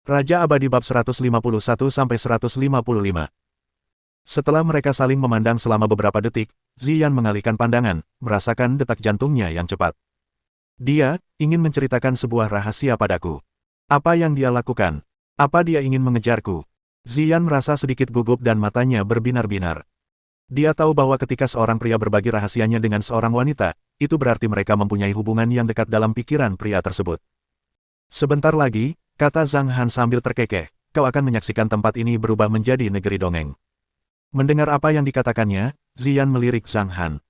Raja Abadi bab 151-155. Setelah mereka saling memandang selama beberapa detik, Ziyan mengalihkan pandangan, merasakan detak jantungnya yang cepat. Dia ingin menceritakan sebuah rahasia padaku. Apa yang dia lakukan? Apa dia ingin mengejarku? Ziyan merasa sedikit gugup dan matanya berbinar-binar. Dia tahu bahwa ketika seorang pria berbagi rahasianya dengan seorang wanita, itu berarti mereka mempunyai hubungan yang dekat dalam pikiran pria tersebut. Sebentar lagi, kata Zhang Han sambil terkekeh, kau akan menyaksikan tempat ini berubah menjadi negeri dongeng. Mendengar apa yang dikatakannya, Ziyan melirik Zhang Han.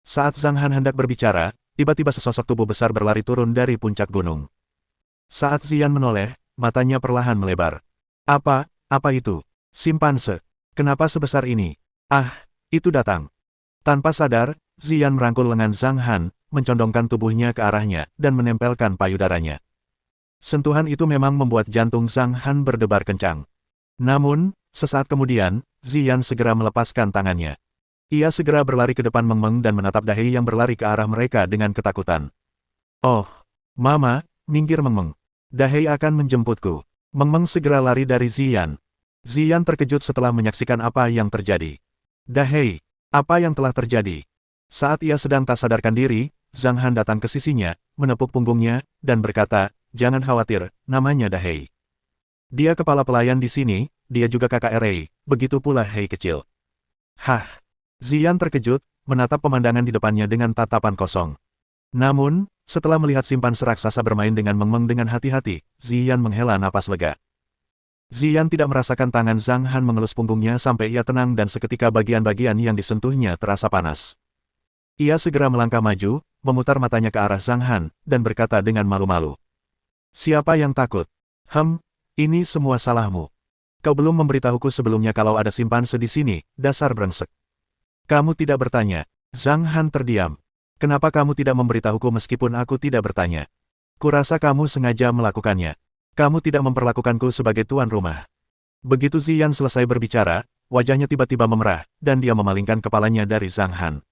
Saat Zhang Han hendak berbicara, tiba-tiba sesosok tubuh besar berlari turun dari puncak gunung. Saat Ziyan menoleh, matanya perlahan melebar. Apa itu? Simpanse. Kenapa sebesar ini? Ah, itu datang. Tanpa sadar, Ziyan merangkul lengan Zhang Han, mencondongkan tubuhnya ke arahnya, dan menempelkan payudaranya. Sentuhan itu memang membuat jantung Zhang Han berdebar kencang. Namun, sesaat kemudian, Ziyan segera melepaskan tangannya. Ia segera berlari ke depan Meng Meng dan menatap Dahei yang berlari ke arah mereka dengan ketakutan. Oh, Mama, minggir Meng Meng. Dahei akan menjemputku. Meng Meng segera lari dari Ziyan. Ziyan terkejut setelah menyaksikan apa yang terjadi. Dahei, apa yang telah terjadi? Saat ia sedang tak sadarkan diri, Zhang Han datang ke sisinya, menepuk punggungnya, dan berkata, jangan khawatir, namanya Dahei. Dia kepala pelayan di sini, dia juga kakak Rei, begitu pula Hei kecil. Hah! Ziyan terkejut, menatap pemandangan di depannya dengan tatapan kosong. Namun, setelah melihat simpanse raksasa bermain dengan Meng Meng dengan hati-hati, Ziyan menghela napas lega. Ziyan tidak merasakan tangan Zhang Han mengelus punggungnya sampai ia tenang dan seketika bagian-bagian yang disentuhnya terasa panas. Ia segera melangkah maju, memutar matanya ke arah Zhang Han, dan berkata dengan malu-malu. Siapa yang takut? Ini semua salahmu. Kau belum memberitahuku sebelumnya kalau ada simpanse di sini, dasar brengsek. Kamu tidak bertanya. Zhang Han terdiam. Kenapa kamu tidak memberitahuku meskipun aku tidak bertanya? Kurasa kamu sengaja melakukannya. Kamu tidak memperlakukanku sebagai tuan rumah. Begitu Ziyan selesai berbicara, wajahnya tiba-tiba memerah, dan dia memalingkan kepalanya dari Zhang Han.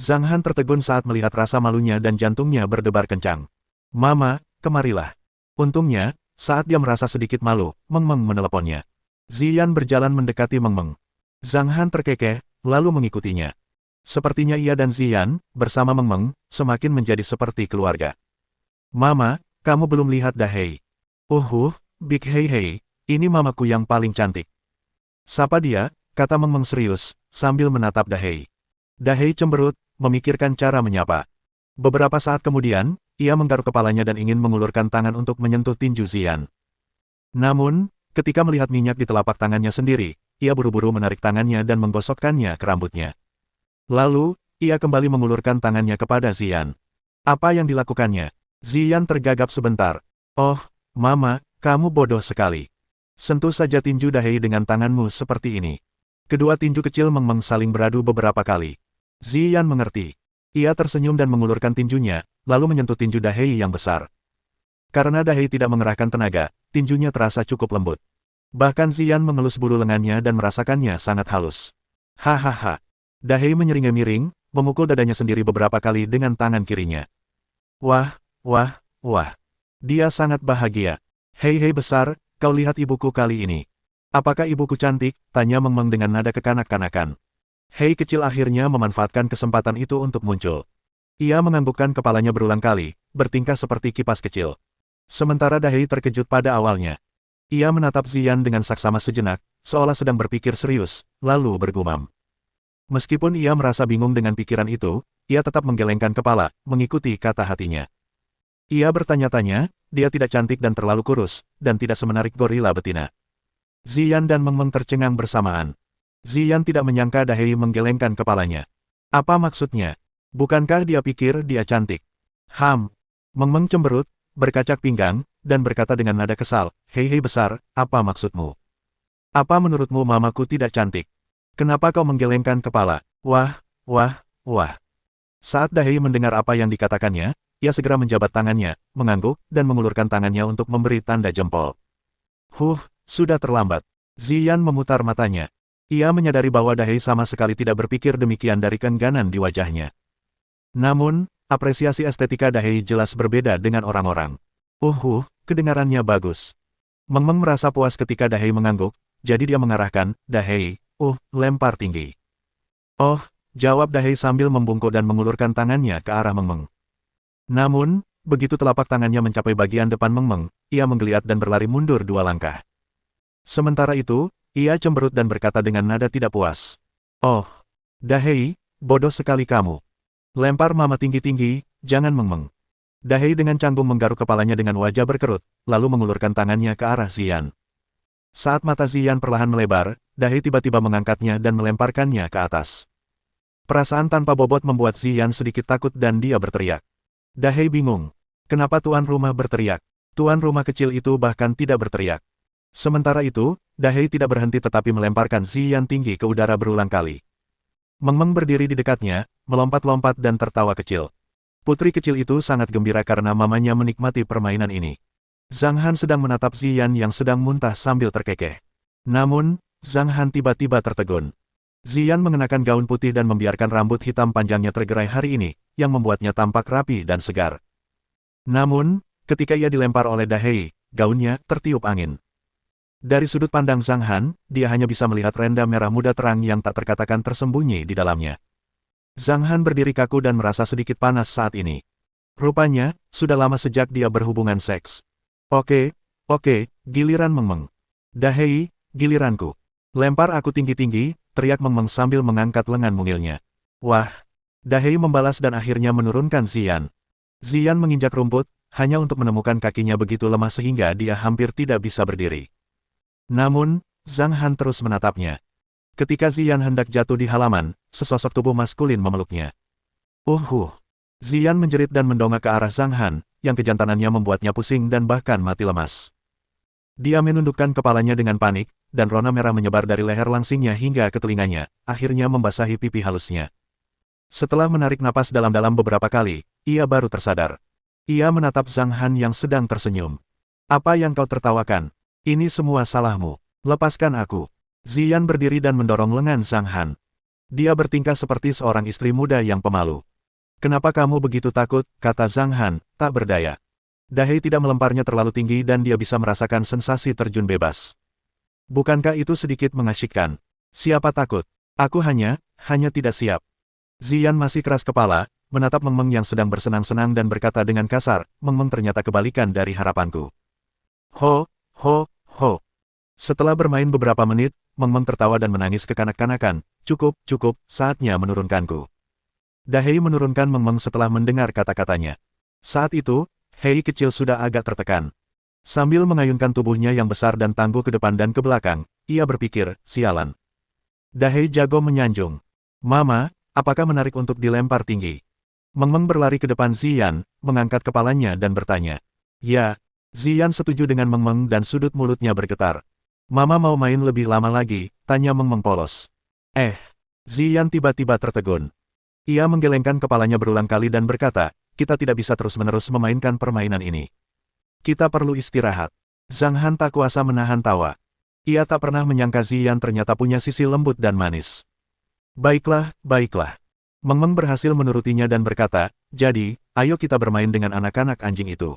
Zhang Han tertegun saat melihat rasa malunya dan jantungnya berdebar kencang. Mama, kemarilah. Untungnya, saat dia merasa sedikit malu, Meng Meng meneleponnya. Ziyan berjalan mendekati Meng Meng. Zhang Han terkekeh, lalu mengikutinya. Sepertinya ia dan Ziyan, bersama Meng Meng, semakin menjadi seperti keluarga. Mama, kamu belum lihat Dahei. Big Hei, ini mamaku yang paling cantik. Sapa dia, kata Meng Meng serius, sambil menatap Dahei. Dahei cemberut, memikirkan cara menyapa. Beberapa saat kemudian, ia menggaruk kepalanya dan ingin mengulurkan tangan untuk menyentuh tinju Ziyan. Namun, ketika melihat minyak di telapak tangannya sendiri, ia buru-buru menarik tangannya dan menggosokkannya ke rambutnya. Lalu, ia kembali mengulurkan tangannya kepada Ziyan. Apa yang dilakukannya? Ziyan tergagap sebentar. Oh, Mama, kamu bodoh sekali. Sentuh saja tinju Dahei dengan tanganmu seperti ini. Kedua tinju kecil Meng Meng saling beradu beberapa kali. Ziyan mengerti. Ia tersenyum dan mengulurkan tinjunya, lalu menyentuh tinju Dahei yang besar. Karena Dahei tidak mengerahkan tenaga, tinjunya terasa cukup lembut. Bahkan Ziyan mengelus bulu lengannya dan merasakannya sangat halus. Hahaha. Dahei menyeringai miring, memukul dadanya sendiri beberapa kali dengan tangan kirinya. Wah. Dia sangat bahagia. Hei besar, kau lihat ibuku kali ini. Apakah ibuku cantik? Tanya Meng Meng dengan nada kekanak-kanakan. Hei kecil akhirnya memanfaatkan kesempatan itu untuk muncul. Ia menganggukkan kepalanya berulang kali, bertingkah seperti kipas kecil. Sementara Dahei terkejut pada awalnya. Ia menatap Ziyan dengan saksama sejenak, seolah sedang berpikir serius, lalu bergumam. Meskipun ia merasa bingung dengan pikiran itu, ia tetap menggelengkan kepala, mengikuti kata hatinya. Ia bertanya-tanya, dia tidak cantik dan terlalu kurus, dan tidak semenarik gorila betina. Ziyan dan Meng Meng tercengang bersamaan. Ziyan tidak menyangka Dahei menggelengkan kepalanya. Apa maksudnya? Bukankah dia pikir dia cantik? Meng Meng cemberut, berkacak pinggang, dan berkata dengan nada kesal, Hei besar, apa maksudmu? Apa menurutmu mamaku tidak cantik? Kenapa kau menggelengkan kepala? Wah. Saat Dahei mendengar apa yang dikatakannya, ia segera menjabat tangannya, mengangguk, dan mengulurkan tangannya untuk memberi tanda jempol. Sudah terlambat. Ziyan memutar matanya. Ia menyadari bahwa Dahei sama sekali tidak berpikir demikian dari keengganan di wajahnya. Namun, apresiasi estetika Dahei jelas berbeda dengan orang-orang. Kedengarannya bagus. Meng Meng merasa puas ketika Dahei mengangguk, jadi dia mengarahkan, Dahei, lempar tinggi. Oh, jawab Dahei sambil membungkuk dan mengulurkan tangannya ke arah Meng Meng. Namun, begitu telapak tangannya mencapai bagian depan Meng Meng, ia menggeliat dan berlari mundur 2 langkah. Sementara itu, ia cemberut dan berkata dengan nada tidak puas. Oh, Dahei, bodoh sekali kamu. Lempar mama tinggi-tinggi, jangan Meng Meng. Dahei dengan canggung menggaruk kepalanya dengan wajah berkerut, lalu mengulurkan tangannya ke arah Ziyan. Saat mata Ziyan perlahan melebar, Dahei tiba-tiba mengangkatnya dan melemparkannya ke atas. Perasaan tanpa bobot membuat Ziyan sedikit takut dan dia berteriak. Dahei bingung. Kenapa tuan rumah berteriak? Tuan rumah kecil itu bahkan tidak berteriak. Sementara itu, Dahei tidak berhenti tetapi melemparkan Ziyan tinggi ke udara berulang kali. Meng Meng berdiri di dekatnya, melompat-lompat dan tertawa kecil. Putri kecil itu sangat gembira karena mamanya menikmati permainan ini. Zhang Han sedang menatap Ziyan yang sedang muntah sambil terkekeh. Namun, Zhang Han tiba-tiba tertegun. Ziyan mengenakan gaun putih dan membiarkan rambut hitam panjangnya tergerai hari ini, yang membuatnya tampak rapi dan segar. Namun, ketika ia dilempar oleh Dahei, gaunnya tertiup angin. Dari sudut pandang Zhang Han, dia hanya bisa melihat renda merah muda terang yang tak terkatakan tersembunyi di dalamnya. Zhang Han berdiri kaku dan merasa sedikit panas saat ini. Rupanya, sudah lama sejak dia berhubungan seks. Oke, giliran Meng Meng. Dahei, giliranku. Lempar aku tinggi-tinggi, teriak Meng Meng sambil mengangkat lengan mungilnya. Wah! Dahei membalas dan akhirnya menurunkan Ziyan. Ziyan menginjak rumput, hanya untuk menemukan kakinya begitu lemah sehingga dia hampir tidak bisa berdiri. Namun, Zhang Han terus menatapnya. Ketika Ziyan hendak jatuh di halaman, sesosok tubuh maskulin memeluknya. Ziyan menjerit dan mendongak ke arah Zhang Han, yang kejantanannya membuatnya pusing dan bahkan mati lemas. Dia menundukkan kepalanya dengan panik, dan rona merah menyebar dari leher langsingnya hingga ke telinganya, akhirnya membasahi pipi halusnya. Setelah menarik napas dalam-dalam beberapa kali, ia baru tersadar. Ia menatap Zhang Han yang sedang tersenyum. Apa yang kau tertawakan? Ini semua salahmu. Lepaskan aku. Ziyan berdiri dan mendorong lengan Zhang Han. Dia bertingkah seperti seorang istri muda yang pemalu. Kenapa kamu begitu takut, kata Zhang Han, tak berdaya. Dahei tidak melemparnya terlalu tinggi dan dia bisa merasakan sensasi terjun bebas. Bukankah itu sedikit mengasyikkan? Siapa takut? Aku hanya tidak siap. Ziyan masih keras kepala, menatap Meng Meng yang sedang bersenang-senang dan berkata dengan kasar, Meng Meng ternyata kebalikan dari harapanku. Ho. Setelah bermain beberapa menit, Meng Meng tertawa dan menangis kekanak-kanakan. Cukup, saatnya menurunkanku. Dahei menurunkan Meng Meng setelah mendengar kata-katanya. Saat itu, Hei kecil sudah agak tertekan. Sambil mengayunkan tubuhnya yang besar dan tangguh ke depan dan ke belakang, ia berpikir, sialan. Dahei jago menyanjung. Mama, apakah menarik untuk dilempar tinggi? Meng Meng berlari ke depan Ziyan, mengangkat kepalanya dan bertanya. Ya, Ziyan setuju dengan Meng Meng dan sudut mulutnya bergetar. Mama mau main lebih lama lagi, tanya Meng Meng polos. Ziyan tiba-tiba tertegun. Ia menggelengkan kepalanya berulang kali dan berkata, kita tidak bisa terus-menerus memainkan permainan ini. Kita perlu istirahat. Zhang Han tak kuasa menahan tawa. Ia tak pernah menyangka Ziyan ternyata punya sisi lembut dan manis. Baiklah. Meng Meng berhasil menurutinya dan berkata, jadi, ayo kita bermain dengan anak-anak anjing itu.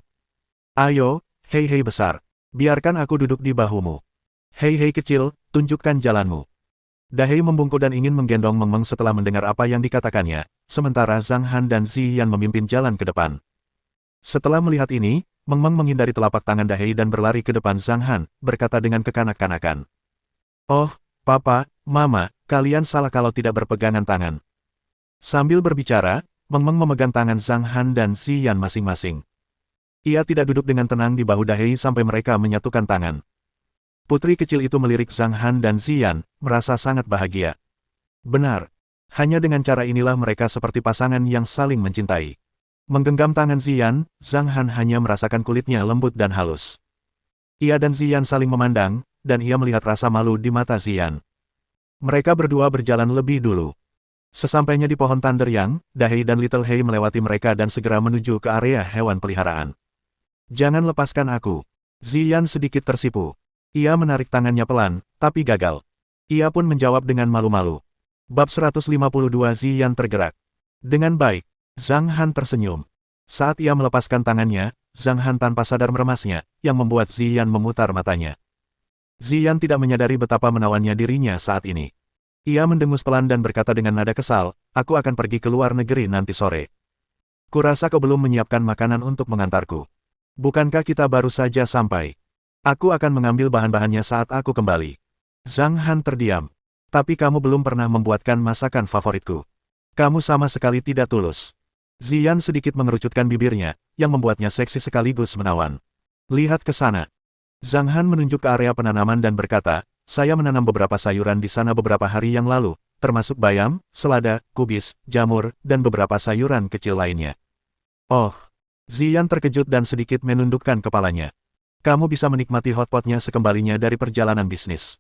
Ayo, hei besar. Biarkan aku duduk di bahumu. Hei kecil, tunjukkan jalanmu. Dahei membungkuk dan ingin menggendong Meng Meng setelah mendengar apa yang dikatakannya, sementara Zhang Han dan Ziyan memimpin jalan ke depan. Setelah melihat ini, Meng Meng menghindari telapak tangan Dahei dan berlari ke depan Zhang Han, berkata dengan kekanak-kanakan. Oh, Papa, Mama, kalian salah kalau tidak berpegangan tangan. Sambil berbicara, Meng Meng memegang tangan Zhang Han dan Ziyan masing-masing. Ia tidak duduk dengan tenang di bahu Dahei sampai mereka menyatukan tangan. Putri kecil itu melirik Zhang Han dan Ziyan, merasa sangat bahagia. Benar. Hanya dengan cara inilah mereka seperti pasangan yang saling mencintai. Menggenggam tangan Ziyan, Zhang Han hanya merasakan kulitnya lembut dan halus. Ia dan Ziyan saling memandang, dan ia melihat rasa malu di mata Ziyan. Mereka berdua berjalan lebih dulu. Sesampainya di pohon Thunder Yang, Dahei dan Little Hei melewati mereka dan segera menuju ke area hewan peliharaan. Jangan lepaskan aku. Ziyan sedikit tersipu. Ia menarik tangannya pelan, tapi gagal. Ia pun menjawab dengan malu-malu. Bab 152 Ziyan tergerak. Dengan baik, Zhang Han tersenyum. Saat ia melepaskan tangannya, Zhang Han tanpa sadar meremasnya, yang membuat Ziyan memutar matanya. Ziyan tidak menyadari betapa menawannya dirinya saat ini. Ia mendengus pelan dan berkata dengan nada kesal, aku akan pergi ke luar negeri nanti sore. Kurasa kau belum menyiapkan makanan untuk mengantarku. Bukankah kita baru saja sampai? Aku akan mengambil bahan-bahannya saat aku kembali. Zhang Han terdiam. Tapi kamu belum pernah membuatkan masakan favoritku. Kamu sama sekali tidak tulus. Ziyan sedikit mengerucutkan bibirnya, yang membuatnya seksi sekaligus menawan. Lihat ke sana. Zhang Han menunjuk ke area penanaman dan berkata, saya menanam beberapa sayuran di sana beberapa hari yang lalu, termasuk bayam, selada, kubis, jamur, dan beberapa sayuran kecil lainnya. Oh, Ziyan terkejut dan sedikit menundukkan kepalanya. Kamu bisa menikmati hotpotnya sekembalinya dari perjalanan bisnis.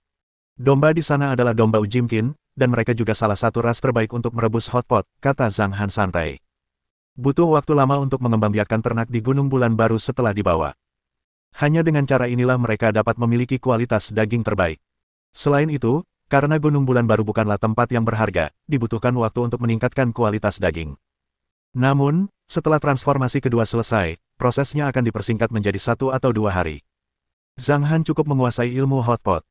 Domba di sana adalah domba Ujimkin, dan mereka juga salah satu ras terbaik untuk merebus hotpot, kata Zhang Han santai. Butuh waktu lama untuk mengembangbiakkan ternak di Gunung Bulan Baru setelah dibawa. Hanya dengan cara inilah mereka dapat memiliki kualitas daging terbaik. Selain itu, karena Gunung Bulan Baru bukanlah tempat yang berharga, dibutuhkan waktu untuk meningkatkan kualitas daging. Namun, setelah transformasi kedua selesai, prosesnya akan dipersingkat menjadi 1 atau 2 hari. Zhang Han cukup menguasai ilmu hotpot.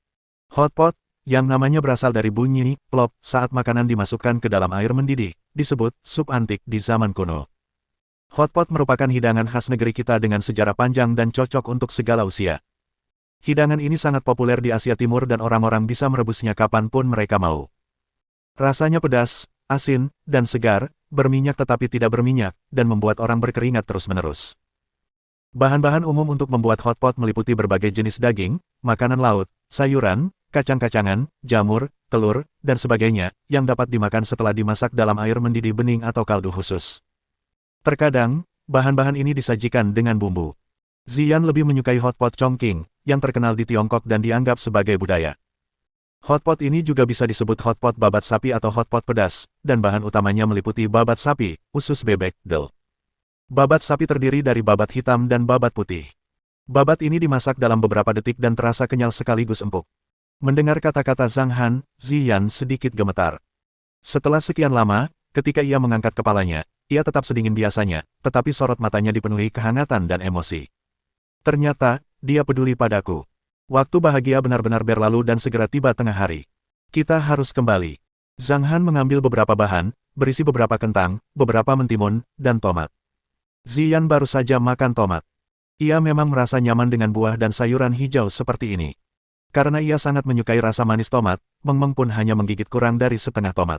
Hotpot, yang namanya berasal dari bunyi plop saat makanan dimasukkan ke dalam air mendidih, disebut sup antik di zaman kuno. Hotpot merupakan hidangan khas negeri kita dengan sejarah panjang dan cocok untuk segala usia. Hidangan ini sangat populer di Asia Timur dan orang-orang bisa merebusnya kapanpun mereka mau. Rasanya pedas, asin, dan segar, berminyak tetapi tidak berminyak, dan membuat orang berkeringat terus-menerus. Bahan-bahan umum untuk membuat hotpot meliputi berbagai jenis daging, makanan laut, sayuran, kacang-kacangan, jamur, telur, dan sebagainya, yang dapat dimakan setelah dimasak dalam air mendidih bening atau kaldu khusus. Terkadang, bahan-bahan ini disajikan dengan bumbu. Ziyan lebih menyukai hotpot Chongqing, yang terkenal di Tiongkok dan dianggap sebagai budaya. Hotpot ini juga bisa disebut hotpot babat sapi atau hotpot pedas, dan bahan utamanya meliputi babat sapi, usus bebek, del. Babat sapi terdiri dari babat hitam dan babat putih. Babat ini dimasak dalam beberapa detik dan terasa kenyal sekaligus empuk. Mendengar kata-kata Zhang Han, Ziyan sedikit gemetar. Setelah sekian lama, ketika ia mengangkat kepalanya, ia tetap sedingin biasanya, tetapi sorot matanya dipenuhi kehangatan dan emosi. Ternyata, dia peduli padaku. Waktu bahagia benar-benar berlalu dan segera tiba tengah hari. Kita harus kembali. Zhang Han mengambil beberapa bahan, berisi beberapa kentang, beberapa mentimun, dan tomat. Ziyan baru saja makan tomat. Ia memang merasa nyaman dengan buah dan sayuran hijau seperti ini. Karena ia sangat menyukai rasa manis tomat, Meng Meng pun hanya menggigit kurang dari setengah tomat.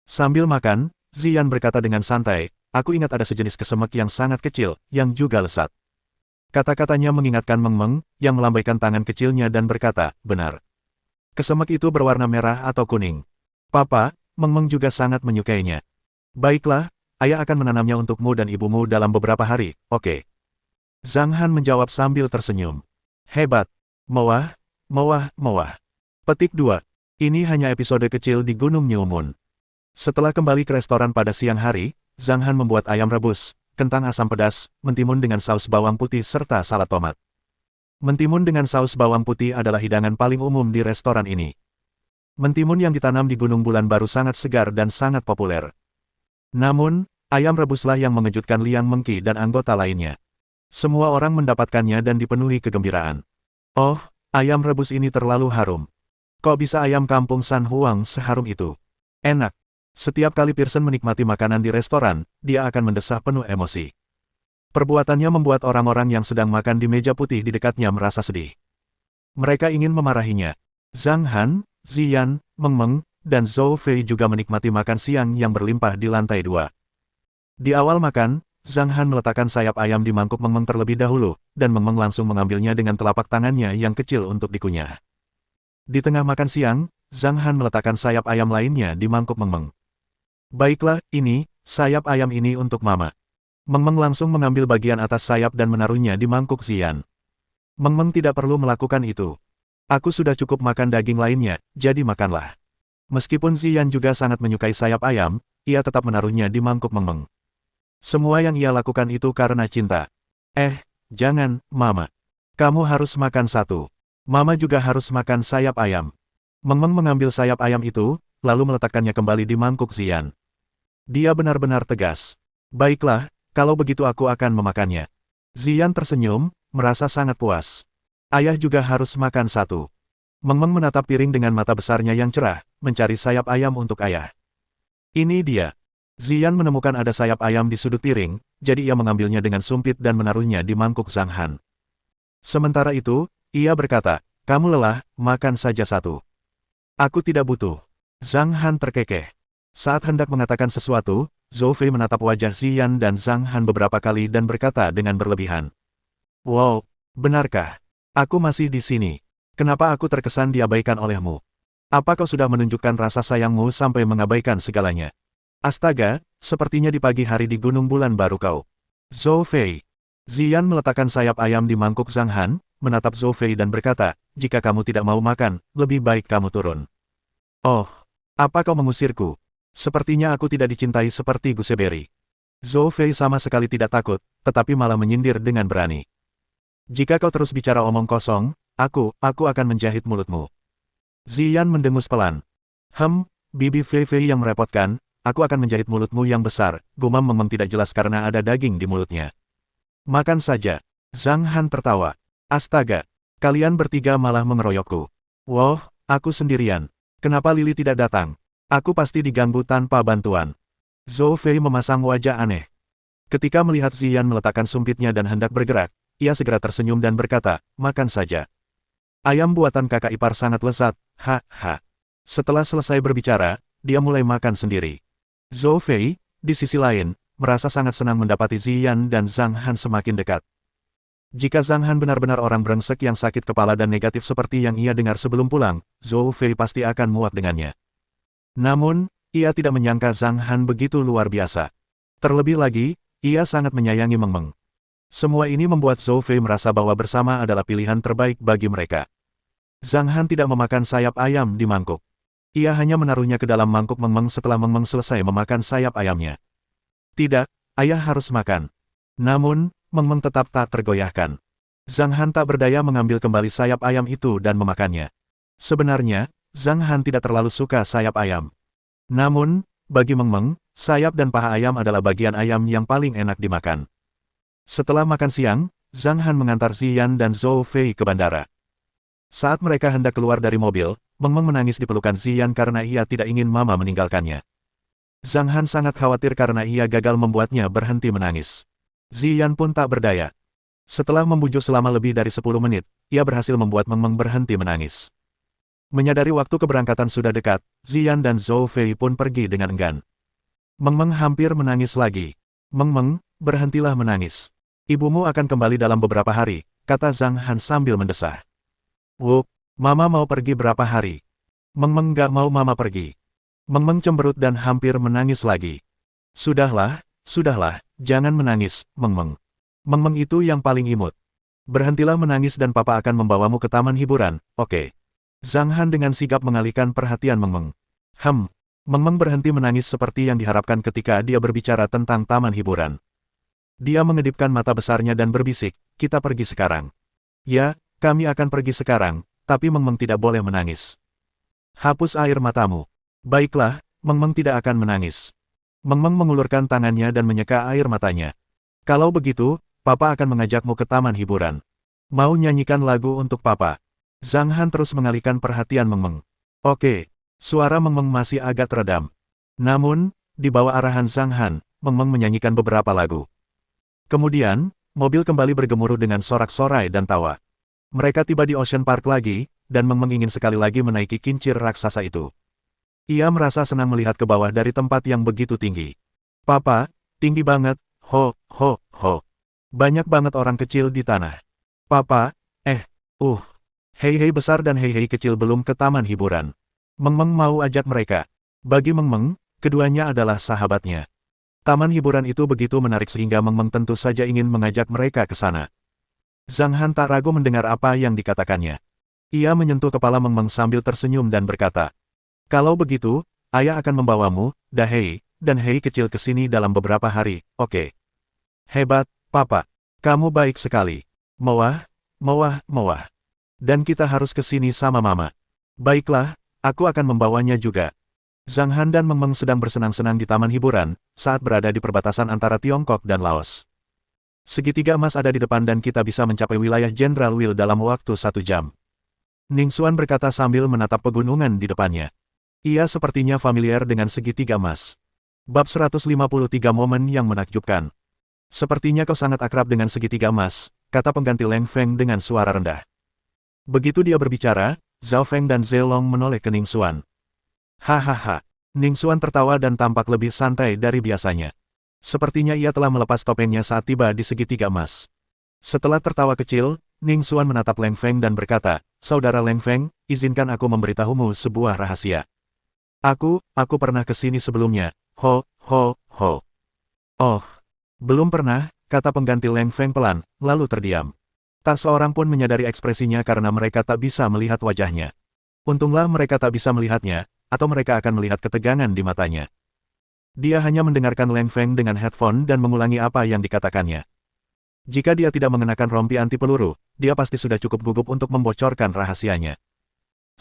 Sambil makan, Ziyan berkata dengan santai, aku ingat ada sejenis kesemek yang sangat kecil, yang juga lesat. Kata-katanya mengingatkan Meng Meng, yang melambaikan tangan kecilnya dan berkata, benar. Kesemek itu berwarna merah atau kuning. Papa, Meng Meng juga sangat menyukainya. Baiklah, ayah akan menanamnya untukmu dan ibumu dalam beberapa hari, oke? Zhang Han menjawab sambil tersenyum. Hebat. Mewah, mewah, mewah. Petik 2. Ini hanya episode kecil di Gunung New Moon. Setelah kembali ke restoran pada siang hari, Zhang Han membuat ayam rebus, kentang asam pedas, mentimun dengan saus bawang putih serta salad tomat. Mentimun dengan saus bawang putih adalah hidangan paling umum di restoran ini. Mentimun yang ditanam di Gunung Bulan Baru sangat segar dan sangat populer. Namun, ayam rebuslah yang mengejutkan Liang Mengqi dan anggota lainnya. Semua orang mendapatkannya dan dipenuhi kegembiraan. Oh, ayam rebus ini terlalu harum. Kok bisa ayam kampung San Huang seharum itu? Enak. Setiap kali Pearson menikmati makanan di restoran, dia akan mendesah penuh emosi. Perbuatannya membuat orang-orang yang sedang makan di meja putih di dekatnya merasa sedih. Mereka ingin memarahinya. Zhang Han, Ziyan, Meng Meng, dan Zhou Fei juga menikmati makan siang yang berlimpah di lantai 2. Di awal makan, Zhang Han meletakkan sayap ayam di mangkuk Meng Meng terlebih dahulu, dan Meng Meng langsung mengambilnya dengan telapak tangannya yang kecil untuk dikunyah. Di tengah makan siang, Zhang Han meletakkan sayap ayam lainnya di mangkuk Meng Meng. Baiklah, ini, sayap ayam ini untuk Mama. Meng Meng langsung mengambil bagian atas sayap dan menaruhnya di mangkuk Ziyan. Meng Meng tidak perlu melakukan itu. Aku sudah cukup makan daging lainnya, jadi makanlah. Meskipun Ziyan juga sangat menyukai sayap ayam, ia tetap menaruhnya di mangkuk Meng Meng. Semua yang ia lakukan itu karena cinta. Jangan, Mama. Kamu harus makan satu. Mama juga harus makan sayap ayam. Meng Meng mengambil sayap ayam itu, lalu meletakkannya kembali di mangkuk Ziyan. Dia benar-benar tegas. Baiklah, kalau begitu aku akan memakannya. Ziyan tersenyum, merasa sangat puas. Ayah juga harus makan satu. Meng menatap piring dengan mata besarnya yang cerah, mencari sayap ayam untuk ayah. Ini dia. Ziyan menemukan ada sayap ayam di sudut piring, jadi ia mengambilnya dengan sumpit dan menaruhnya di mangkuk Zhang Han. Sementara itu, ia berkata, kamu lelah, makan saja satu. Aku tidak butuh. Zhang Han terkekeh. Saat hendak mengatakan sesuatu, Zhou Fei menatap wajah Ziyan dan Zhang Han beberapa kali dan berkata dengan berlebihan. Wow, benarkah? Aku masih di sini. Kenapa aku terkesan diabaikan olehmu? Apa kau sudah menunjukkan rasa sayangmu sampai mengabaikan segalanya? Astaga, sepertinya di pagi hari di Gunung Bulan baru kau. Zhou Fei. Ziyan meletakkan sayap ayam di mangkuk Zhang Han, menatap Zhou Fei dan berkata, jika kamu tidak mau makan, lebih baik kamu turun. Oh, apa kau mengusirku? Sepertinya aku tidak dicintai seperti Guseberi. Zhou Fei sama sekali tidak takut, tetapi malah menyindir dengan berani. Jika kau terus bicara omong kosong, aku akan menjahit mulutmu. Ziyan mendengus pelan. Bibi Fei Fei yang merepotkan, aku akan menjahit mulutmu yang besar, gumam memang tidak jelas karena ada daging di mulutnya. Makan saja. Zhang Han tertawa. Astaga, kalian bertiga malah mengeroyokku. Wow, aku sendirian. Kenapa Lili tidak datang? Aku pasti diganggu tanpa bantuan. Zhou Fei memasang wajah aneh. Ketika melihat Ziyan meletakkan sumpitnya dan hendak bergerak, ia segera tersenyum dan berkata, makan saja. Ayam buatan kakak ipar sangat lezat, Setelah selesai berbicara, dia mulai makan sendiri. Zhou Fei, di sisi lain, merasa sangat senang mendapati Ziyan dan Zhang Han semakin dekat. Jika Zhang Han benar-benar orang brengsek yang sakit kepala dan negatif seperti yang ia dengar sebelum pulang, Zhou Fei pasti akan muak dengannya. Namun, ia tidak menyangka Zhang Han begitu luar biasa. Terlebih lagi, ia sangat menyayangi Meng Meng. Semua ini membuat Zhou Fei merasa bahwa bersama adalah pilihan terbaik bagi mereka. Zhang Han tidak memakan sayap ayam di mangkuk. Ia hanya menaruhnya ke dalam mangkuk Meng Meng setelah Meng Meng selesai memakan sayap ayamnya. Tidak, ayah harus makan. Namun, Meng Meng tetap tak tergoyahkan. Zhang Han tak berdaya mengambil kembali sayap ayam itu dan memakannya. Sebenarnya, Zhang Han tidak terlalu suka sayap ayam. Namun, bagi Meng Meng, sayap dan paha ayam adalah bagian ayam yang paling enak dimakan. Setelah makan siang, Zhang Han mengantar Ziyan dan Zhou Fei ke bandara. Saat mereka hendak keluar dari mobil, Meng Meng menangis di pelukan Ziyan karena ia tidak ingin mama meninggalkannya. Zhang Han sangat khawatir karena ia gagal membuatnya berhenti menangis. Ziyan pun tak berdaya. Setelah membujuk selama lebih dari 10 menit, ia berhasil membuat Meng Meng berhenti menangis. Menyadari waktu keberangkatan sudah dekat, Ziyan dan Zhou Fei pun pergi dengan enggan. Meng Meng hampir menangis lagi. Meng Meng, berhentilah menangis. Ibumu akan kembali dalam beberapa hari, kata Zhang Han sambil mendesah. Wup, mama mau pergi berapa hari? Meng Meng gak mau mama pergi. Meng Meng cemberut dan hampir menangis lagi. Sudahlah, jangan menangis, Meng Meng. Meng Meng itu yang paling imut. Berhentilah menangis dan papa akan membawamu ke taman hiburan, oke? Zhang Han dengan sigap mengalihkan perhatian Meng Meng. Meng Meng berhenti menangis seperti yang diharapkan ketika dia berbicara tentang taman hiburan. Dia mengedipkan mata besarnya dan berbisik, kita pergi sekarang. Ya, kami akan pergi sekarang, tapi Meng Meng tidak boleh menangis. Hapus air matamu. Baiklah, Meng Meng tidak akan menangis. Meng Meng mengulurkan tangannya dan menyeka air matanya. Kalau begitu, papa akan mengajakmu ke taman hiburan. Mau nyanyikan lagu untuk papa? Zhang Han terus mengalihkan perhatian Meng Meng. Oke, suara Meng Meng masih agak teredam. Namun, di bawah arahan Zhang Han, Meng Meng menyanyikan beberapa lagu. Kemudian, mobil kembali bergemuruh dengan sorak-sorai dan tawa. Mereka tiba di Ocean Park lagi, dan Meng Meng ingin sekali lagi menaiki kincir raksasa itu. Ia merasa senang melihat ke bawah dari tempat yang begitu tinggi. Papa, tinggi banget, Banyak banget orang kecil di tanah. Papa, hei besar dan hei kecil belum ke taman hiburan. Meng Meng mau ajak mereka. Bagi Meng Meng, keduanya adalah sahabatnya. Taman hiburan itu begitu menarik sehingga Meng Meng tentu saja ingin mengajak mereka ke sana. Zhang Han tak ragu mendengar apa yang dikatakannya. Ia menyentuh kepala Meng Meng sambil tersenyum dan berkata, kalau begitu, ayah akan membawamu, Hei, dan Hei kecil ke sini dalam beberapa hari, oke? Hebat, papa. Kamu baik sekali. Mewah. Dan kita harus ke sini sama mama. Baiklah, aku akan membawanya juga. Zhang Han dan Meng Meng sedang bersenang-senang di taman hiburan, saat berada di perbatasan antara Tiongkok dan Laos. Segitiga emas ada di depan dan kita bisa mencapai wilayah Jenderal Will dalam waktu 1 jam. Ning Xuan berkata sambil menatap pegunungan di depannya. Ia sepertinya familiar dengan segitiga emas. Bab 153 Momen yang menakjubkan. Sepertinya kau sangat akrab dengan segitiga emas, kata pengganti Leng Feng dengan suara rendah. Begitu dia berbicara, Zhao Feng dan Zelong menoleh ke Ning Xuan. Hahaha. Ning Xuan tertawa dan tampak lebih santai dari biasanya. Sepertinya ia telah melepas topengnya saat tiba di segitiga emas. Setelah tertawa kecil, Ning Xuan menatap Leng Feng dan berkata, Saudara Leng Feng, izinkan aku memberitahumu sebuah rahasia. Aku pernah ke sini sebelumnya. Ho. Oh, belum pernah, kata pengganti Leng Feng pelan, lalu terdiam. Tak seorang pun menyadari ekspresinya karena mereka tak bisa melihat wajahnya. Untunglah mereka tak bisa melihatnya, atau mereka akan melihat ketegangan di matanya. Dia hanya mendengarkan Leng Feng dengan headphone dan mengulangi apa yang dikatakannya. Jika dia tidak mengenakan rompi anti peluru, dia pasti sudah cukup gugup untuk membocorkan rahasianya.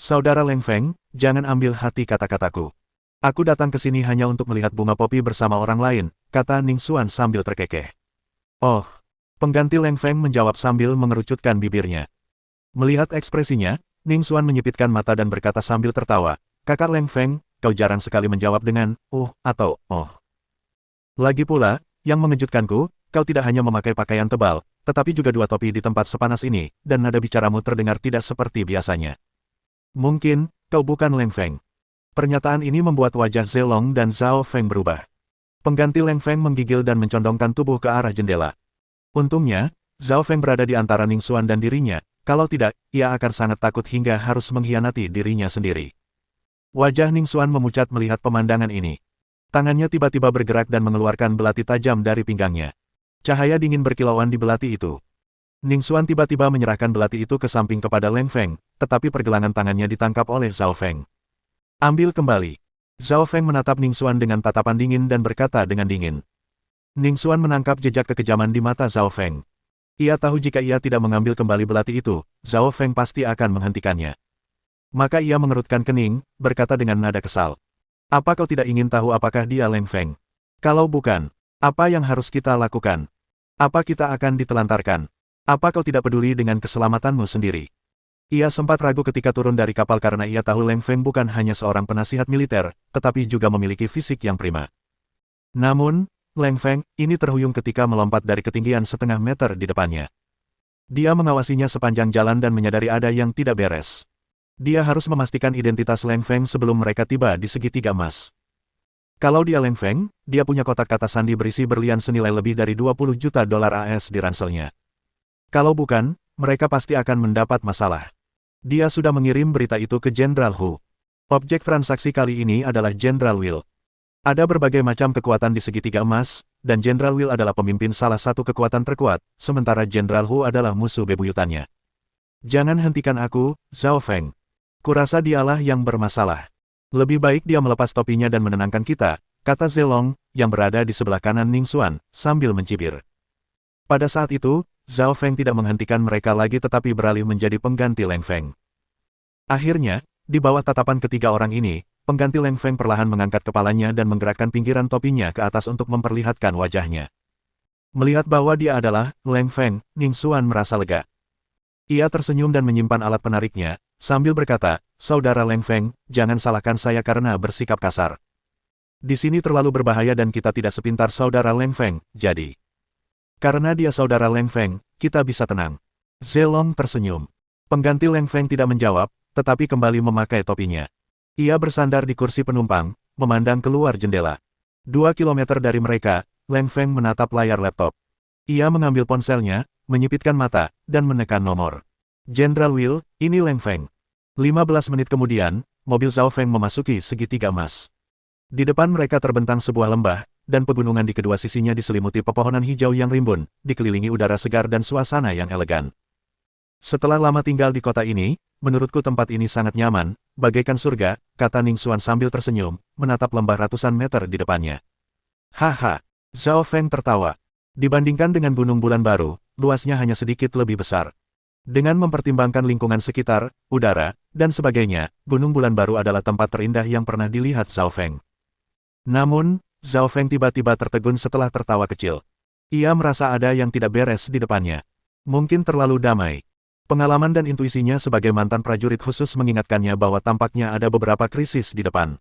Saudara Leng Feng, jangan ambil hati kata-kataku. Aku datang ke sini hanya untuk melihat bunga popi bersama orang lain, kata Ning Xuan sambil terkekeh. Oh, pengganti Leng Feng menjawab sambil mengerucutkan bibirnya. Melihat ekspresinya, Ning Xuan menyipitkan mata dan berkata sambil tertawa, Kakak Leng Feng, kau jarang sekali menjawab dengan, atau, oh. Lagi pula, yang mengejutkanku, kau tidak hanya memakai pakaian tebal, tetapi juga 2 topi di tempat sepanas ini, dan nada bicaramu terdengar tidak seperti biasanya. Mungkin, kau bukan Leng Feng. Pernyataan ini membuat wajah Zelong dan Zhao Feng berubah. Pengganti Leng Feng menggigil dan mencondongkan tubuh ke arah jendela. Untungnya, Zhao Feng berada di antara Ning Xuan dan dirinya, kalau tidak, ia akan sangat takut hingga harus mengkhianati dirinya sendiri. Wajah Ning Xuan memucat melihat pemandangan ini. Tangannya tiba-tiba bergerak dan mengeluarkan belati tajam dari pinggangnya. Cahaya dingin berkilauan di belati itu. Ning Xuan tiba-tiba menyerahkan belati itu ke samping kepada Leng Feng, tetapi pergelangan tangannya ditangkap oleh Zhao Feng. Ambil kembali. Zhao Feng menatap Ning Xuan dengan tatapan dingin dan berkata dengan dingin. Ning Xuan menangkap jejak kekejaman di mata Zhao Feng. Ia tahu jika ia tidak mengambil kembali belati itu, Zhao Feng pasti akan menghentikannya. Maka ia mengerutkan kening, berkata dengan nada kesal. Apa kau tidak ingin tahu apakah dia Leng Feng? Kalau bukan, apa yang harus kita lakukan? Apa kita akan ditelantarkan? Apa kau tidak peduli dengan keselamatanmu sendiri? Ia sempat ragu ketika turun dari kapal karena ia tahu Leng Feng bukan hanya seorang penasihat militer, tetapi juga memiliki fisik yang prima. Namun, Leng Feng ini terhuyung ketika melompat dari ketinggian 0,5 meter di depannya. Dia mengawasinya sepanjang jalan dan menyadari ada yang tidak beres. Dia harus memastikan identitas Leng Feng sebelum mereka tiba di segitiga emas. Kalau dia Leng Feng, dia punya kotak kata sandi berisi berlian senilai lebih dari 20 juta dolar AS di ranselnya. Kalau bukan, mereka pasti akan mendapat masalah. Dia sudah mengirim berita itu ke Jenderal Hu. Objek transaksi kali ini adalah Jenderal Will. Ada berbagai macam kekuatan di segitiga emas, dan Jenderal Will adalah pemimpin salah satu kekuatan terkuat, sementara Jenderal Hu adalah musuh bebuyutannya. Jangan hentikan aku, Zhao Feng. Kurasa dialah yang bermasalah. Lebih baik dia melepas topinya dan menenangkan kita, kata Zelong, yang berada di sebelah kanan Ning Xuan, sambil mencibir. Pada saat itu, Zhao Feng tidak menghentikan mereka lagi tetapi beralih menjadi pengganti Leng Feng. Akhirnya, di bawah tatapan ketiga orang ini, pengganti Leng Feng perlahan mengangkat kepalanya dan menggerakkan pinggiran topinya ke atas untuk memperlihatkan wajahnya. Melihat bahwa dia adalah Leng Feng, Ning Xuan merasa lega. Ia tersenyum dan menyimpan alat penariknya, sambil berkata, Saudara Leng Feng, jangan salahkan saya karena bersikap kasar. Di sini terlalu berbahaya dan kita tidak sepintar Saudara Leng Feng, jadi. Karena dia Saudara Leng Feng, kita bisa tenang. Zelong tersenyum. Pengganti Leng Feng tidak menjawab, tetapi kembali memakai topinya. Ia bersandar di kursi penumpang, memandang keluar jendela. 2 kilometer dari mereka, Leng Feng menatap layar laptop. Ia mengambil ponselnya, menyipitkan mata, dan menekan nomor. Jenderal Will, ini Leng Feng. 15 menit kemudian, mobil Zhao Feng memasuki segitiga emas. Di depan mereka terbentang sebuah lembah, dan pegunungan di kedua sisinya diselimuti pepohonan hijau yang rimbun, dikelilingi udara segar dan suasana yang elegan. Setelah lama tinggal di kota ini, menurutku tempat ini sangat nyaman, bagaikan surga, kata Ning Xuan sambil tersenyum, menatap lembah ratusan meter di depannya. Haha, Zhao Feng tertawa. Dibandingkan dengan Gunung Bulan Baru, luasnya hanya sedikit lebih besar. Dengan mempertimbangkan lingkungan sekitar, udara, dan sebagainya, Gunung Bulan Baru adalah tempat terindah yang pernah dilihat Zhao Feng. Namun, Zhao Feng tiba-tiba tertegun setelah tertawa kecil. Ia merasa ada yang tidak beres di depannya. Mungkin terlalu damai. Pengalaman dan intuisinya sebagai mantan prajurit khusus mengingatkannya bahwa tampaknya ada beberapa krisis di depan.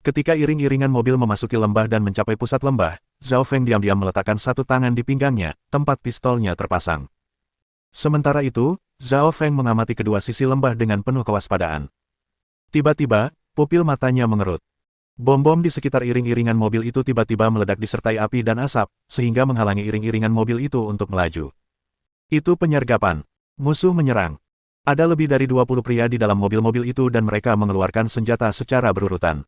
Ketika iring-iringan mobil memasuki lembah dan mencapai pusat lembah, Zhao Feng diam-diam meletakkan satu tangan di pinggangnya, tempat pistolnya terpasang. Sementara itu, Zhao Feng mengamati kedua sisi lembah dengan penuh kewaspadaan. Tiba-tiba, pupil matanya mengerut. Bom-bom di sekitar iring-iringan mobil itu tiba-tiba meledak disertai api dan asap, sehingga menghalangi iring-iringan mobil itu untuk melaju. Itu penyergapan. Musuh menyerang. Ada lebih dari 20 pria di dalam mobil-mobil itu dan mereka mengeluarkan senjata secara berurutan.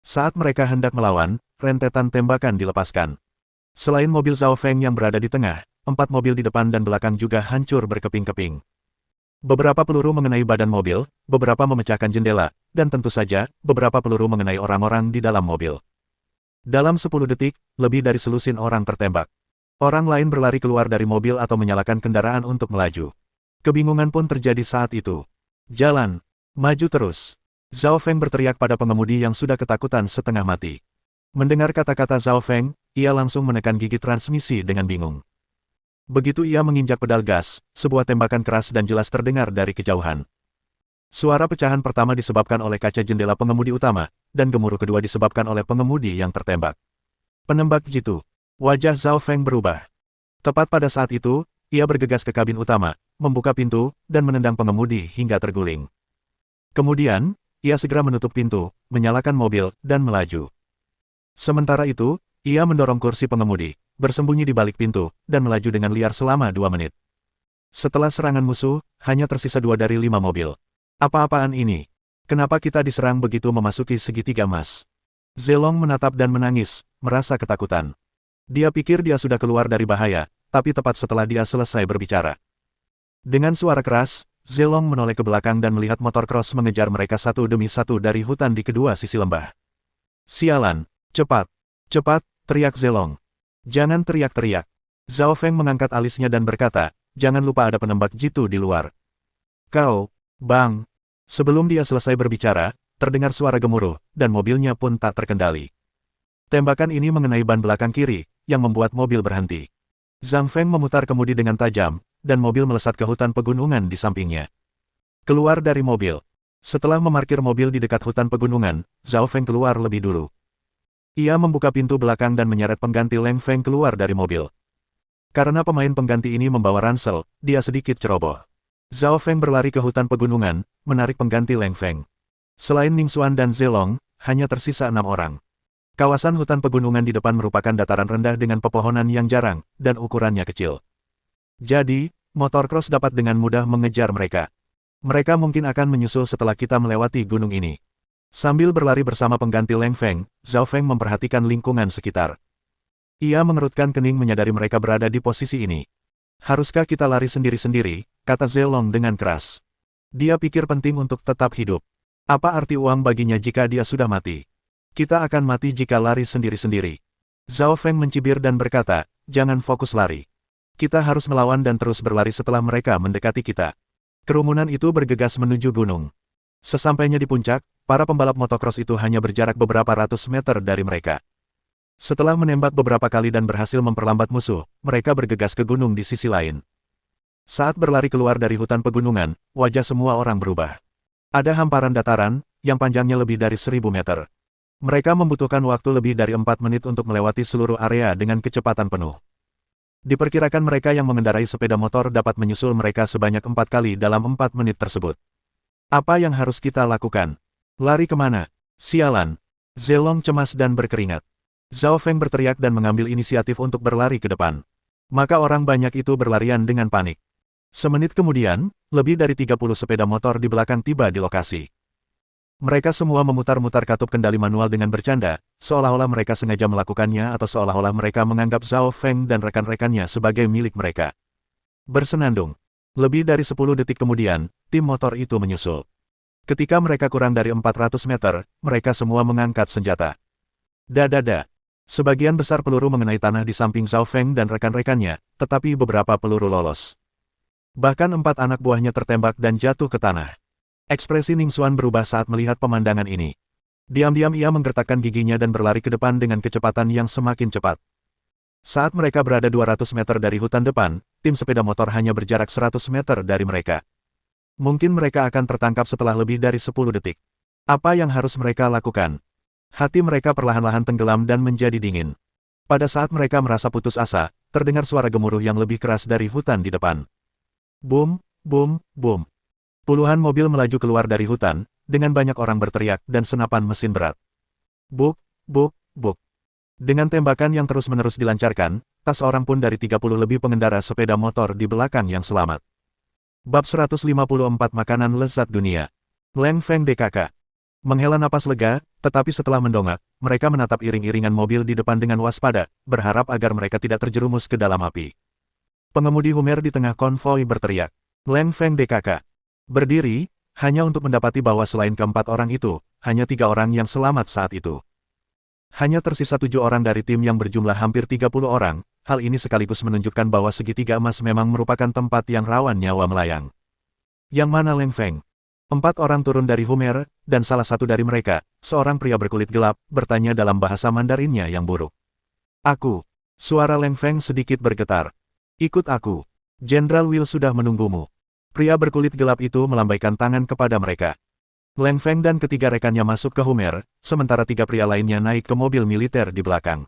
Saat mereka hendak melawan, rentetan tembakan dilepaskan. Selain mobil Zhao Feng yang berada di tengah, 4 mobil di depan dan belakang juga hancur berkeping-keping. Beberapa peluru mengenai badan mobil, beberapa memecahkan jendela, dan tentu saja, beberapa peluru mengenai orang-orang di dalam mobil. Dalam 10 detik, lebih dari selusin orang tertembak. Orang lain berlari keluar dari mobil atau menyalakan kendaraan untuk melaju. Kebingungan pun terjadi saat itu. Jalan. Maju terus. Zhao Feng berteriak pada pengemudi yang sudah ketakutan setengah mati. Mendengar kata-kata Zhao Feng, ia langsung menekan gigi transmisi dengan bingung. Begitu ia menginjak pedal gas, sebuah tembakan keras dan jelas terdengar dari kejauhan. Suara pecahan pertama disebabkan oleh kaca jendela pengemudi utama, dan gemuruh kedua disebabkan oleh pengemudi yang tertembak. Penembak jitu. Wajah Zhao Feng berubah. Tepat pada saat itu, ia bergegas ke kabin utama, membuka pintu, dan menendang pengemudi hingga terguling. Kemudian, ia segera menutup pintu, menyalakan mobil, dan melaju. Sementara itu, ia mendorong kursi pengemudi, bersembunyi di balik pintu, dan melaju dengan liar selama 2 menit. Setelah serangan musuh, hanya tersisa 2 dari 5 mobil. Apa-apaan ini? Kenapa kita diserang begitu memasuki segitiga emas? Zelong menatap dan menangis, merasa ketakutan. Dia pikir dia sudah keluar dari bahaya, tapi tepat setelah dia selesai berbicara. Dengan suara keras, Zelong menoleh ke belakang dan melihat motor cross mengejar mereka satu demi satu dari hutan di kedua sisi lembah. Sialan! Cepat! Cepat! Teriak Zelong. Jangan teriak-teriak. Zhao Feng mengangkat alisnya dan berkata, jangan lupa ada penembak jitu di luar. Kau, bang. Sebelum dia selesai berbicara, terdengar suara gemuruh, dan mobilnya pun tak terkendali. Tembakan ini mengenai ban belakang kiri, yang membuat mobil berhenti. Zhang Feng memutar kemudi dengan tajam, dan mobil melesat ke hutan pegunungan di sampingnya. Keluar dari mobil. Setelah memarkir mobil di dekat hutan pegunungan, Zhao Feng keluar lebih dulu. Ia membuka pintu belakang dan menyeret pengganti Leng Feng keluar dari mobil. Karena pemain pengganti ini membawa ransel, dia sedikit ceroboh. Zhao Feng berlari ke hutan pegunungan, menarik pengganti Leng Feng. Selain Ning Xuan dan Zelong, hanya tersisa 6 orang. Kawasan hutan pegunungan di depan merupakan dataran rendah dengan pepohonan yang jarang, dan ukurannya kecil. Jadi, motor cross dapat dengan mudah mengejar mereka. Mereka mungkin akan menyusul setelah kita melewati gunung ini. Sambil berlari bersama pengganti Leng Feng, Zhao Feng memperhatikan lingkungan sekitar. Ia mengerutkan kening menyadari mereka berada di posisi ini. Haruskah kita lari sendiri-sendiri, kata Zelong dengan keras. Dia pikir penting untuk tetap hidup. Apa arti uang baginya jika dia sudah mati? Kita akan mati jika lari sendiri-sendiri. Zhao Feng mencibir dan berkata, jangan fokus lari. Kita harus melawan dan terus berlari setelah mereka mendekati kita. Kerumunan itu bergegas menuju gunung. Sesampainya di puncak, para pembalap motocross itu hanya berjarak beberapa ratus meter dari mereka. Setelah menembak beberapa kali dan berhasil memperlambat musuh, mereka bergegas ke gunung di sisi lain. Saat berlari keluar dari hutan pegunungan, wajah semua orang berubah. Ada hamparan dataran, yang panjangnya lebih dari 1000 meter. Mereka membutuhkan waktu lebih dari 4 menit untuk melewati seluruh area dengan kecepatan penuh. Diperkirakan mereka yang mengendarai sepeda motor dapat menyusul mereka sebanyak 4 kali dalam 4 menit tersebut. Apa yang harus kita lakukan? Lari kemana? Sialan! Zelong cemas dan berkeringat. Zhao Feng berteriak dan mengambil inisiatif untuk berlari ke depan. Maka orang banyak itu berlarian dengan panik. Semenit kemudian, lebih dari 30 sepeda motor di belakang tiba di lokasi. Mereka semua memutar-mutar katup kendali manual dengan bercanda, seolah-olah mereka sengaja melakukannya atau seolah-olah mereka menganggap Zhao Feng dan rekan-rekannya sebagai milik mereka. Bersenandung. Lebih dari 10 detik kemudian, tim motor itu menyusul. Ketika mereka kurang dari 400 meter, mereka semua mengangkat senjata. Dadada. Sebagian besar peluru mengenai tanah di samping Zhao Feng dan rekan-rekannya, tetapi beberapa peluru lolos. Bahkan 4 anak buahnya tertembak dan jatuh ke tanah. Ekspresi Ning Xuan berubah saat melihat pemandangan ini. Diam-diam ia menggertakkan giginya dan berlari ke depan dengan kecepatan yang semakin cepat. Saat mereka berada 200 meter dari hutan depan, tim sepeda motor hanya berjarak 100 meter dari mereka. Mungkin mereka akan tertangkap setelah lebih dari 10 detik. Apa yang harus mereka lakukan? Hati mereka perlahan-lahan tenggelam dan menjadi dingin. Pada saat mereka merasa putus asa, terdengar suara gemuruh yang lebih keras dari hutan di depan. Boom, boom, boom. Puluhan mobil melaju keluar dari hutan, dengan banyak orang berteriak dan senapan mesin berat. Buk, buk, buk. Dengan tembakan yang terus-menerus dilancarkan, tak seorang pun dari 30 lebih pengendara sepeda motor di belakang yang selamat. Bab 154 Makanan Lezat Dunia. Leng Feng DKK. Menghela napas lega, tetapi setelah mendongak, mereka menatap iring-iringan mobil di depan dengan waspada, berharap agar mereka tidak terjerumus ke dalam api. Pengemudi Hummer di tengah konvoi berteriak, "Leng Feng DKK. Berdiri, hanya untuk mendapati bahwa selain keempat orang itu, hanya 3 orang yang selamat saat itu. Hanya tersisa 7 orang dari tim yang berjumlah hampir 30 orang, hal ini sekaligus menunjukkan bahwa segitiga emas memang merupakan tempat yang rawan nyawa melayang. Yang mana Leng Feng? 4 orang turun dari Hummer, dan salah satu dari mereka, seorang pria berkulit gelap, bertanya dalam bahasa Mandarinnya yang buruk. Aku. Suara Leng Feng sedikit bergetar. Ikut aku. Jenderal Will sudah menunggumu. Pria berkulit gelap itu melambaikan tangan kepada mereka. Leng Feng dan ketiga rekannya masuk ke Hummer, sementara 3 pria lainnya naik ke mobil militer di belakang.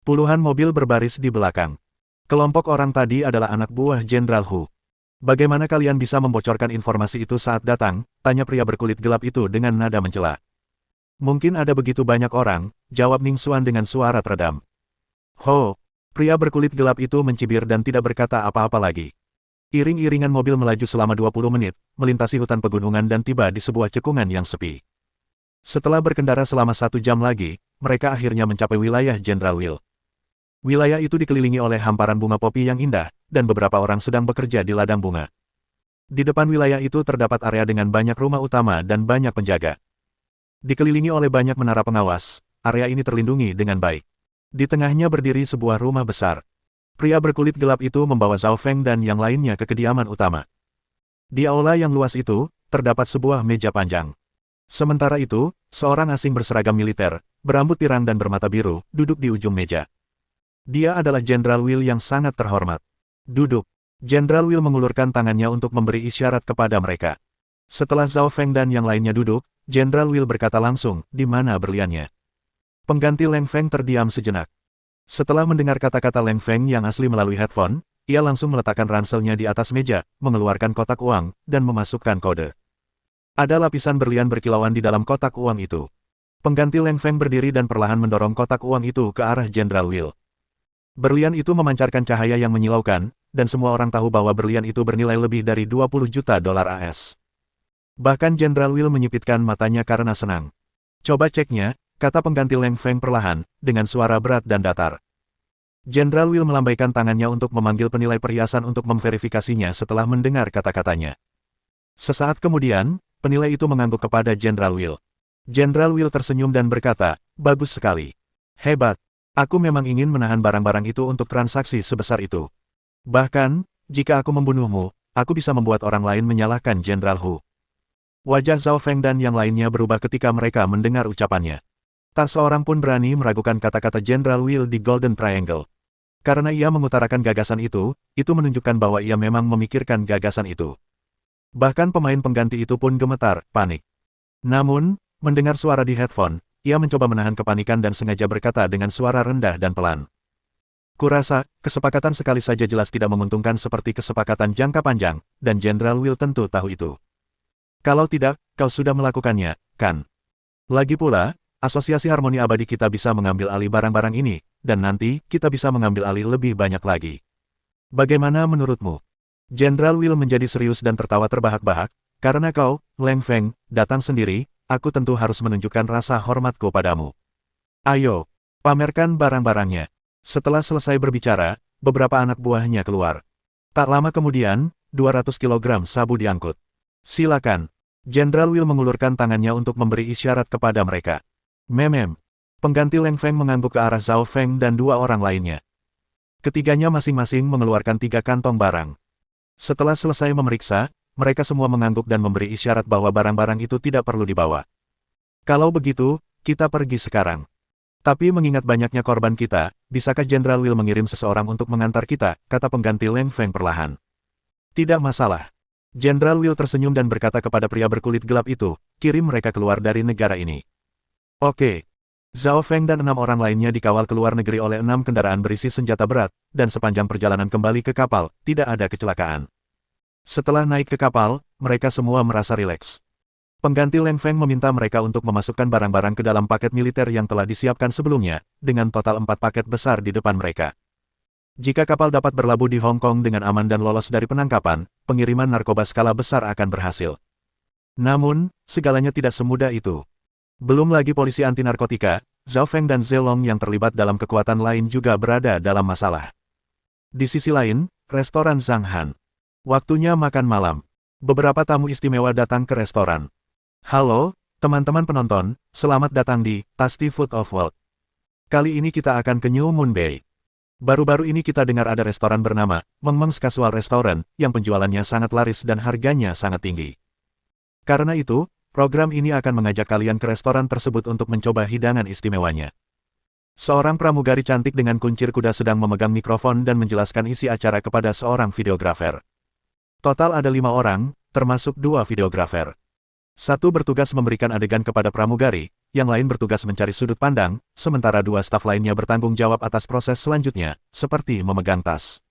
Puluhan mobil berbaris di belakang. Kelompok orang tadi adalah anak buah Jenderal Hu. Bagaimana kalian bisa membocorkan informasi itu saat datang? Tanya pria berkulit gelap itu dengan nada mencela. Mungkin ada begitu banyak orang, jawab Ning Xuan dengan suara teredam. Ho! Pria berkulit gelap itu mencibir dan tidak berkata apa-apa lagi. Iring-iringan mobil melaju selama 20 menit, melintasi hutan pegunungan dan tiba di sebuah cekungan yang sepi. Setelah berkendara selama 1 jam lagi, mereka akhirnya mencapai wilayah Jenderal Will. Wilayah itu dikelilingi oleh hamparan bunga popi yang indah, dan beberapa orang sedang bekerja di ladang bunga. Di depan wilayah itu terdapat area dengan banyak rumah utama dan banyak penjaga. Dikelilingi oleh banyak menara pengawas, area ini terlindungi dengan baik. Di tengahnya berdiri sebuah rumah besar. Pria berkulit gelap itu membawa Zhao Feng dan yang lainnya ke kediaman utama. Di aula yang luas itu, terdapat sebuah meja panjang. Sementara itu, seorang asing berseragam militer, berambut pirang dan bermata biru, duduk di ujung meja. Dia adalah Jenderal Will yang sangat terhormat. Duduk. Jenderal Will mengulurkan tangannya untuk memberi isyarat kepada mereka. Setelah Zhao Feng dan yang lainnya duduk, Jenderal Will berkata langsung, "Di mana berliannya?" Pengganti Leng Feng terdiam sejenak. Setelah mendengar kata-kata Leng Feng yang asli melalui headphone, ia langsung meletakkan ranselnya di atas meja, mengeluarkan kotak uang, dan memasukkan kode. Ada lapisan berlian berkilauan di dalam kotak uang itu. Pengganti Leng Feng berdiri dan perlahan mendorong kotak uang itu ke arah Jenderal Will. Berlian itu memancarkan cahaya yang menyilaukan, dan semua orang tahu bahwa berlian itu bernilai lebih dari 20 juta dolar AS. Bahkan Jenderal Will menyipitkan matanya karena senang. "Coba ceknya," kata pengganti Leng Feng perlahan, dengan suara berat dan datar. Jenderal Will melambaikan tangannya untuk memanggil penilai perhiasan untuk memverifikasinya setelah mendengar kata-katanya. Sesaat kemudian, penilai itu mengangguk kepada Jenderal Will. Jenderal Will tersenyum dan berkata, "Bagus sekali. Hebat. Aku memang ingin menahan barang-barang itu untuk transaksi sebesar itu. Bahkan, jika aku membunuhmu, aku bisa membuat orang lain menyalahkan Jenderal Hu." Wajah Zhao Feng dan yang lainnya berubah ketika mereka mendengar ucapannya. Tak seorang pun berani meragukan kata-kata Jenderal Will di Golden Triangle. Karena ia mengutarakan gagasan itu menunjukkan bahwa ia memang memikirkan gagasan itu. Bahkan pemain pengganti itu pun gemetar, panik. Namun, mendengar suara di headphone, ia mencoba menahan kepanikan dan sengaja berkata dengan suara rendah dan pelan. "Kurasa, kesepakatan sekali saja jelas tidak menguntungkan seperti kesepakatan jangka panjang, dan Jenderal Will tentu tahu itu. Kalau tidak, kau sudah melakukannya, kan? Lagi pula, Asosiasi Harmoni Abadi kita bisa mengambil alih barang-barang ini, dan nanti, kita bisa mengambil alih lebih banyak lagi. Bagaimana menurutmu?" Jenderal Will menjadi serius dan tertawa terbahak-bahak, "Karena kau, Leng Feng, datang sendiri, aku tentu harus menunjukkan rasa hormatku padamu. Ayo, pamerkan barang-barangnya." Setelah selesai berbicara, beberapa anak buahnya keluar. Tak lama kemudian, 200 kilogram sabu diangkut. "Silakan." Jenderal Will mengulurkan tangannya untuk memberi isyarat kepada mereka. "Memem." Pengganti Leng Feng mengangguk ke arah Zhao Feng dan 2 orang lainnya. Ketiganya masing-masing mengeluarkan 3 kantong barang. Setelah selesai memeriksa, mereka semua mengangguk dan memberi isyarat bahwa barang-barang itu tidak perlu dibawa. "Kalau begitu, kita pergi sekarang." Tapi mengingat banyaknya korban kita, bisakah Jenderal Will mengirim seseorang untuk mengantar kita, kata pengganti Leng Feng perlahan. Tidak masalah. Jenderal Will tersenyum dan berkata kepada pria berkulit gelap itu, kirim mereka keluar dari negara ini. Oke. Zhao Feng dan 6 orang lainnya dikawal ke luar negeri oleh 6 kendaraan berisi senjata berat, dan sepanjang perjalanan kembali ke kapal, tidak ada kecelakaan. Setelah naik ke kapal, mereka semua merasa rileks. Pengganti Leng Feng meminta mereka untuk memasukkan barang-barang ke dalam paket militer yang telah disiapkan sebelumnya, dengan total 4 paket besar di depan mereka. Jika kapal dapat berlabuh di Hong Kong dengan aman dan lolos dari penangkapan, pengiriman narkoba skala besar akan berhasil. Namun, segalanya tidak semudah itu. Belum lagi polisi anti-narkotika, Zhao Feng dan Zelong yang terlibat dalam kekuatan lain juga berada dalam masalah. Di sisi lain, restoran Zhang Han. Waktunya makan malam. Beberapa tamu istimewa datang ke restoran. Halo, teman-teman penonton, selamat datang di Tasty Food of World. Kali ini kita akan ke New Moon Bay. Baru-baru ini kita dengar ada restoran bernama Meng Meng's Casual Restaurant, yang penjualannya sangat laris dan harganya sangat tinggi. Karena itu, program ini akan mengajak kalian ke restoran tersebut untuk mencoba hidangan istimewanya. Seorang pramugari cantik dengan kuncir kuda sedang memegang mikrofon dan menjelaskan isi acara kepada seorang videografer. Total ada 5 orang, termasuk 2 videografer. Satu bertugas memberikan adegan kepada pramugari, yang lain bertugas mencari sudut pandang, sementara 2 staf lainnya bertanggung jawab atas proses selanjutnya, seperti memegang tas.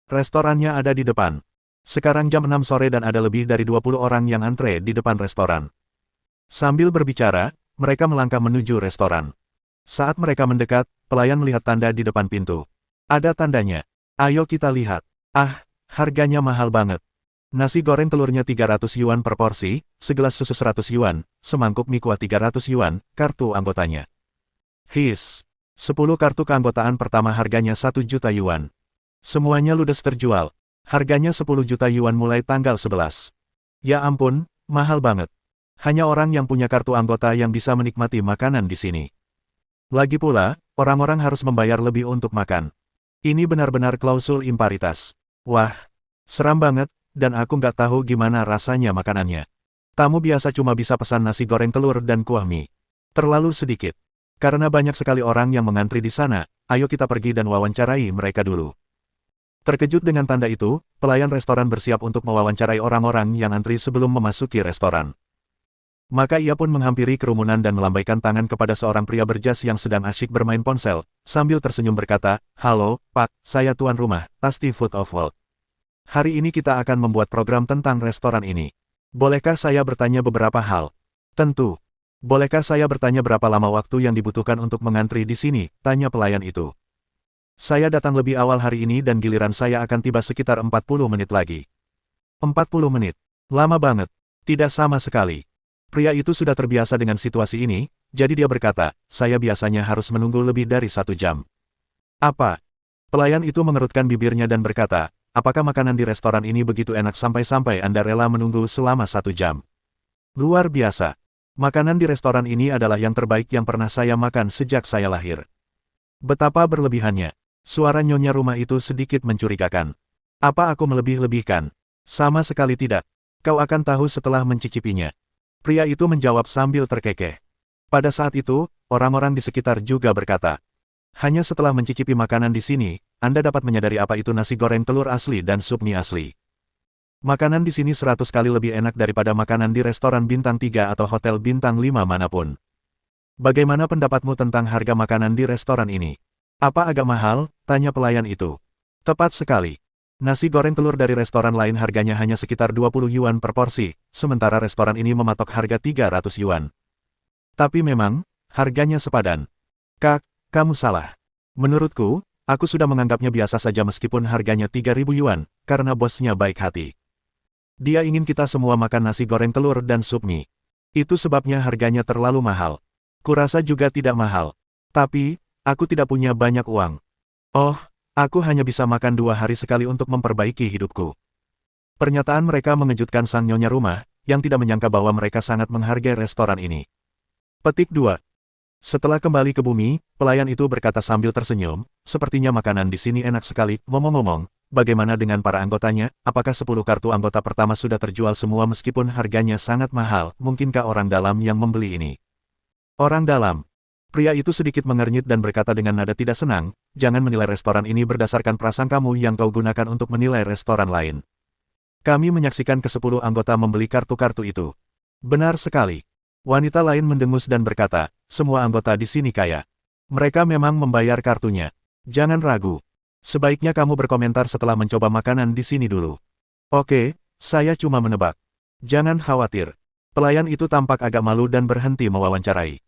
Restorannya ada di depan. Sekarang jam 6 sore dan ada lebih dari 20 orang yang antre di depan restoran. Sambil berbicara, mereka melangkah menuju restoran. Saat mereka mendekat, pelayan melihat tanda di depan pintu. Ada tandanya. Ayo kita lihat. Ah, harganya mahal banget. Nasi goreng telurnya 300 yuan per porsi, segelas susu 100 yuan, semangkuk mie kuah 300 yuan, kartu anggotanya. His. 10 kartu keanggotaan pertama harganya 1 juta yuan. Semuanya ludes terjual. Harganya 10 juta yuan mulai tanggal 11. Ya ampun, mahal banget. Hanya orang yang punya kartu anggota yang bisa menikmati makanan di sini. Lagi pula, orang-orang harus membayar lebih untuk makan. Ini benar-benar klausul imparitas. Wah, seram banget. Dan aku nggak tahu gimana rasanya makanannya. Tamu biasa cuma bisa pesan nasi goreng telur dan kuah mie. Terlalu sedikit. Karena banyak sekali orang yang mengantri di sana, ayo kita pergi dan wawancarai mereka dulu. Terkejut dengan tanda itu, pelayan restoran bersiap untuk mewawancarai orang-orang yang antri sebelum memasuki restoran. Maka ia pun menghampiri kerumunan dan melambaikan tangan kepada seorang pria berjas yang sedang asyik bermain ponsel, sambil tersenyum berkata, "Halo, Pak, saya tuan rumah, Tasty Food of World. Hari ini kita akan membuat program tentang restoran ini. Bolehkah saya bertanya beberapa hal?" "Tentu. Bolehkah saya bertanya berapa lama waktu yang dibutuhkan untuk mengantri di sini?" tanya pelayan itu. "Saya datang lebih awal hari ini dan giliran saya akan tiba sekitar 40 menit lagi." 40 menit. Lama banget. Tidak sama sekali. Pria itu sudah terbiasa dengan situasi ini, jadi dia berkata, "Saya biasanya harus menunggu lebih dari 1 jam." "Apa?" Pelayan itu mengerutkan bibirnya dan berkata, "Apakah makanan di restoran ini begitu enak sampai-sampai Anda rela menunggu selama 1 jam? Luar biasa. Makanan di restoran ini adalah yang terbaik yang pernah saya makan sejak saya lahir." Betapa berlebihannya. Suara nyonya rumah itu sedikit mencurigakan. "Apa aku melebih-lebihkan?" "Sama sekali tidak. Kau akan tahu setelah mencicipinya." Pria itu menjawab sambil terkekeh. Pada saat itu, orang-orang di sekitar juga berkata, "Hanya setelah mencicipi makanan di sini, Anda dapat menyadari apa itu nasi goreng telur asli dan sup mie asli. Makanan di sini 100 kali lebih enak daripada makanan di restoran bintang 3 atau hotel bintang 5 manapun." "Bagaimana pendapatmu tentang harga makanan di restoran ini? Apa agak mahal?" tanya pelayan itu. "Tepat sekali. Nasi goreng telur dari restoran lain harganya hanya sekitar 20 yuan per porsi, sementara restoran ini mematok harga 300 yuan. Tapi memang, harganya sepadan." "Kak, kamu salah. Menurutku, aku sudah menganggapnya biasa saja meskipun harganya 3.000 yuan, karena bosnya baik hati. Dia ingin kita semua makan nasi goreng telur dan sup mie. Itu sebabnya harganya terlalu mahal. Kurasa juga tidak mahal. Tapi, aku tidak punya banyak uang. Oh, aku hanya bisa makan 2 hari sekali untuk memperbaiki hidupku." Pernyataan mereka mengejutkan sang nyonya rumah, yang tidak menyangka bahwa mereka sangat menghargai restoran ini. Petik 2. Setelah kembali ke bumi, pelayan itu berkata sambil tersenyum, "Sepertinya makanan di sini enak sekali. Ngomong-ngomong, bagaimana dengan para anggotanya? Apakah 10 kartu anggota pertama sudah terjual semua meskipun harganya sangat mahal? Mungkinkah orang dalam yang membeli ini?" "Orang dalam?" Pria itu sedikit mengernyit dan berkata dengan nada tidak senang, jangan menilai restoran ini berdasarkan prasangkamu yang kau gunakan untuk menilai restoran lain. Kami menyaksikan ke-10 anggota membeli kartu-kartu itu. Benar sekali. Wanita lain mendengus dan berkata, semua anggota di sini kaya. Mereka memang membayar kartunya. Jangan ragu. Sebaiknya kamu berkomentar setelah mencoba makanan di sini dulu. Oke, saya cuma menebak. Jangan khawatir. Pelayan itu tampak agak malu dan berhenti mewawancarai.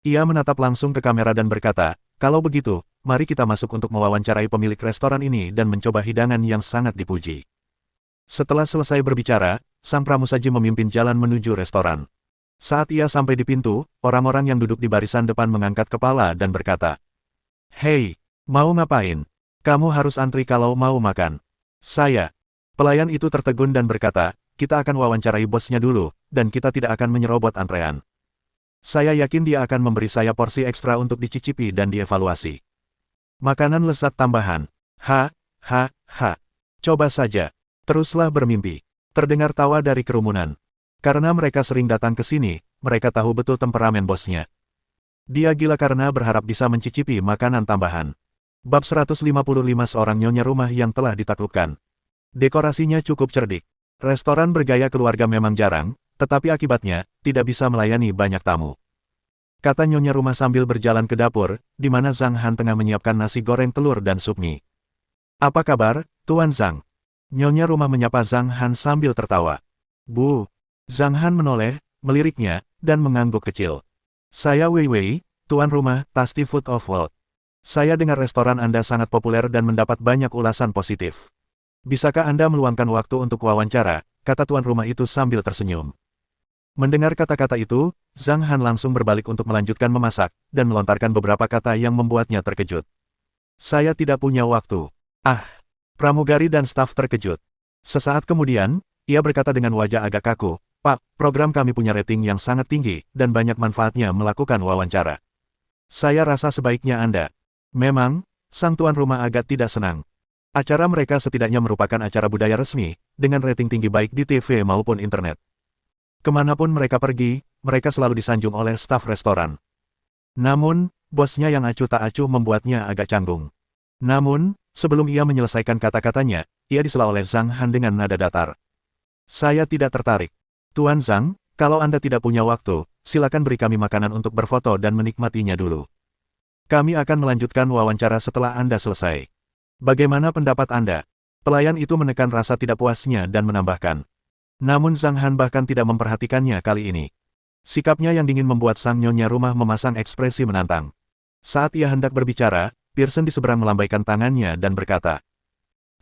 Ia menatap langsung ke kamera dan berkata, kalau begitu, mari kita masuk untuk mewawancarai pemilik restoran ini dan mencoba hidangan yang sangat dipuji. Setelah selesai berbicara, sang pramusaji memimpin jalan menuju restoran. Saat ia sampai di pintu, orang-orang yang duduk di barisan depan mengangkat kepala dan berkata, "Hei, mau ngapain? Kamu harus antri kalau mau makan." Saya. Pelayan itu tertegun dan berkata, kita akan wawancarai bosnya dulu, dan kita tidak akan menyerobot antrean. Saya yakin dia akan memberi saya porsi ekstra untuk dicicipi dan dievaluasi. Makanan lezat tambahan. Ha, ha, ha. Coba saja. Teruslah bermimpi. Terdengar tawa dari kerumunan. Karena mereka sering datang ke sini, mereka tahu betul temperamen bosnya. Dia gila karena berharap bisa mencicipi makanan tambahan. Bab 155 seorang nyonya rumah yang telah ditaklukkan. Dekorasinya cukup cerdik. Restoran bergaya keluarga memang jarang, tetapi akibatnya, tidak bisa melayani banyak tamu. Kata nyonya rumah sambil berjalan ke dapur, di mana Zhang Han tengah menyiapkan nasi goreng telur dan sup mie. Apa kabar, Tuan Zhang? Nyonya rumah menyapa Zhang Han sambil tertawa. Bu. Zhang Han menoleh, meliriknya, dan mengangguk kecil. Saya Wei Wei, Tuan rumah, Tasty Food of World. Saya dengar restoran Anda sangat populer dan mendapat banyak ulasan positif. Bisakah Anda meluangkan waktu untuk wawancara, kata tuan rumah itu sambil tersenyum. Mendengar kata-kata itu, Zhang Han langsung berbalik untuk melanjutkan memasak, dan melontarkan beberapa kata yang membuatnya terkejut. Saya tidak punya waktu. Ah, pramugari dan staf terkejut. Sesaat kemudian, ia berkata dengan wajah agak kaku, Pak, program kami punya rating yang sangat tinggi, dan banyak manfaatnya melakukan wawancara. Saya rasa sebaiknya Anda. Memang, sang tuan rumah agak tidak senang. Acara mereka setidaknya merupakan acara budaya resmi, dengan rating tinggi baik di TV maupun internet. Kemanapun mereka pergi, mereka selalu disanjung oleh staf restoran. Namun, bosnya yang acuh tak acuh membuatnya agak canggung. Namun, sebelum ia menyelesaikan kata-katanya, ia disela oleh Zhang Han dengan nada datar. Saya tidak tertarik. Tuan Zhang, kalau Anda tidak punya waktu, silakan beri kami makanan untuk berfoto dan menikmatinya dulu. Kami akan melanjutkan wawancara setelah Anda selesai. Bagaimana pendapat Anda? Pelayan itu menekan rasa tidak puasnya dan menambahkan. Namun Zhang Han bahkan tidak memperhatikannya kali ini. Sikapnya yang dingin membuat sang nyonya rumah memasang ekspresi menantang. Saat ia hendak berbicara, Pearson di seberang melambaikan tangannya dan berkata,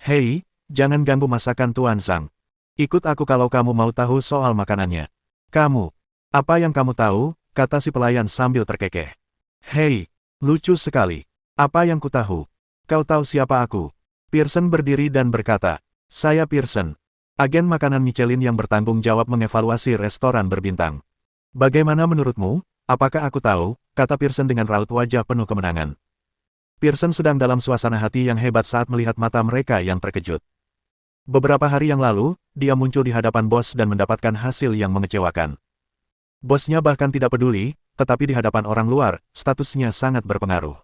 Hei, jangan ganggu masakan Tuan Zhang. Ikut aku kalau kamu mau tahu soal makanannya. Kamu. Apa yang kamu tahu? Kata si pelayan sambil terkekeh. Hei, lucu sekali. Apa yang ku tahu? Kau tahu siapa aku? Pearson berdiri dan berkata, saya Pearson. Agen makanan Michelin yang bertanggung jawab mengevaluasi restoran berbintang. Bagaimana menurutmu? Apakah aku tahu? Kata Pearson dengan raut wajah penuh kemenangan. Pearson sedang dalam suasana hati yang hebat saat melihat mata mereka yang terkejut. Beberapa hari yang lalu, dia muncul di hadapan bos dan mendapatkan hasil yang mengecewakan. Bosnya bahkan tidak peduli, tetapi di hadapan orang luar, statusnya sangat berpengaruh.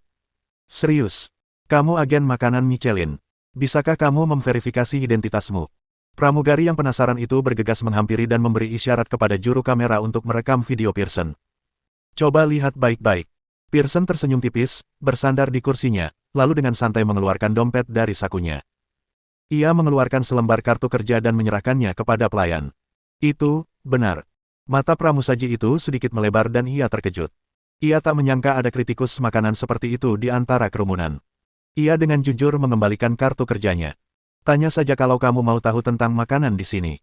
Serius? Kamu agen makanan Michelin. Bisakah kamu memverifikasi identitasmu? Pramugari yang penasaran itu bergegas menghampiri dan memberi isyarat kepada juru kamera untuk merekam video Pearson. Coba lihat baik-baik. Pearson tersenyum tipis, bersandar di kursinya, lalu dengan santai mengeluarkan dompet dari sakunya. Ia mengeluarkan selembar kartu kerja dan menyerahkannya kepada pelayan. Itu, benar. Mata pramusaji itu sedikit melebar dan ia terkejut. Ia tak menyangka ada kritikus makanan seperti itu di antara kerumunan. Ia dengan jujur mengembalikan kartu kerjanya. Tanya saja kalau kamu mau tahu tentang makanan di sini.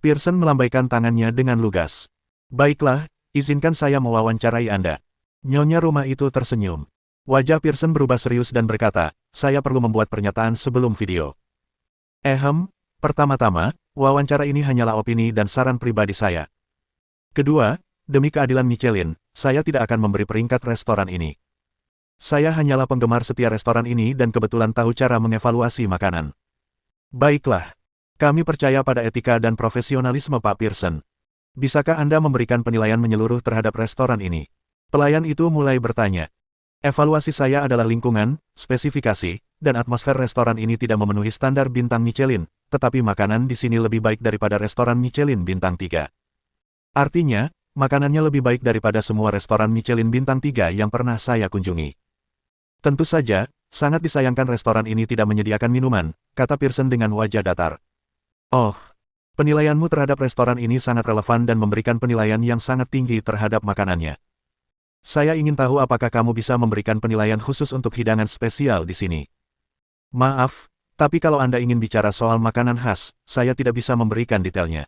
Pearson melambaikan tangannya dengan lugas. Baiklah, izinkan saya mewawancarai Anda. Nyonya rumah itu tersenyum. Wajah Pearson berubah serius dan berkata, saya perlu membuat pernyataan sebelum video. Pertama-tama, wawancara ini hanyalah opini dan saran pribadi saya. Kedua, demi keadilan Michelin, saya tidak akan memberi peringkat restoran ini. Saya hanyalah penggemar setia restoran ini dan kebetulan tahu cara mengevaluasi makanan. Baiklah. Kami percaya pada etika dan profesionalisme Pak Pearson. Bisakah Anda memberikan penilaian menyeluruh terhadap restoran ini? Pelayan itu mulai bertanya. Evaluasi saya adalah lingkungan, spesifikasi, dan atmosfer restoran ini tidak memenuhi standar bintang Michelin, tetapi makanan di sini lebih baik daripada restoran Michelin bintang 3. Artinya, makanannya lebih baik daripada semua restoran Michelin bintang 3 yang pernah saya kunjungi. Tentu saja, sangat disayangkan restoran ini tidak menyediakan minuman, kata Pearson dengan wajah datar. Oh, penilaianmu terhadap restoran ini sangat relevan dan memberikan penilaian yang sangat tinggi terhadap makanannya. Saya ingin tahu apakah kamu bisa memberikan penilaian khusus untuk hidangan spesial di sini. Maaf, tapi kalau Anda ingin bicara soal makanan khas, saya tidak bisa memberikan detailnya.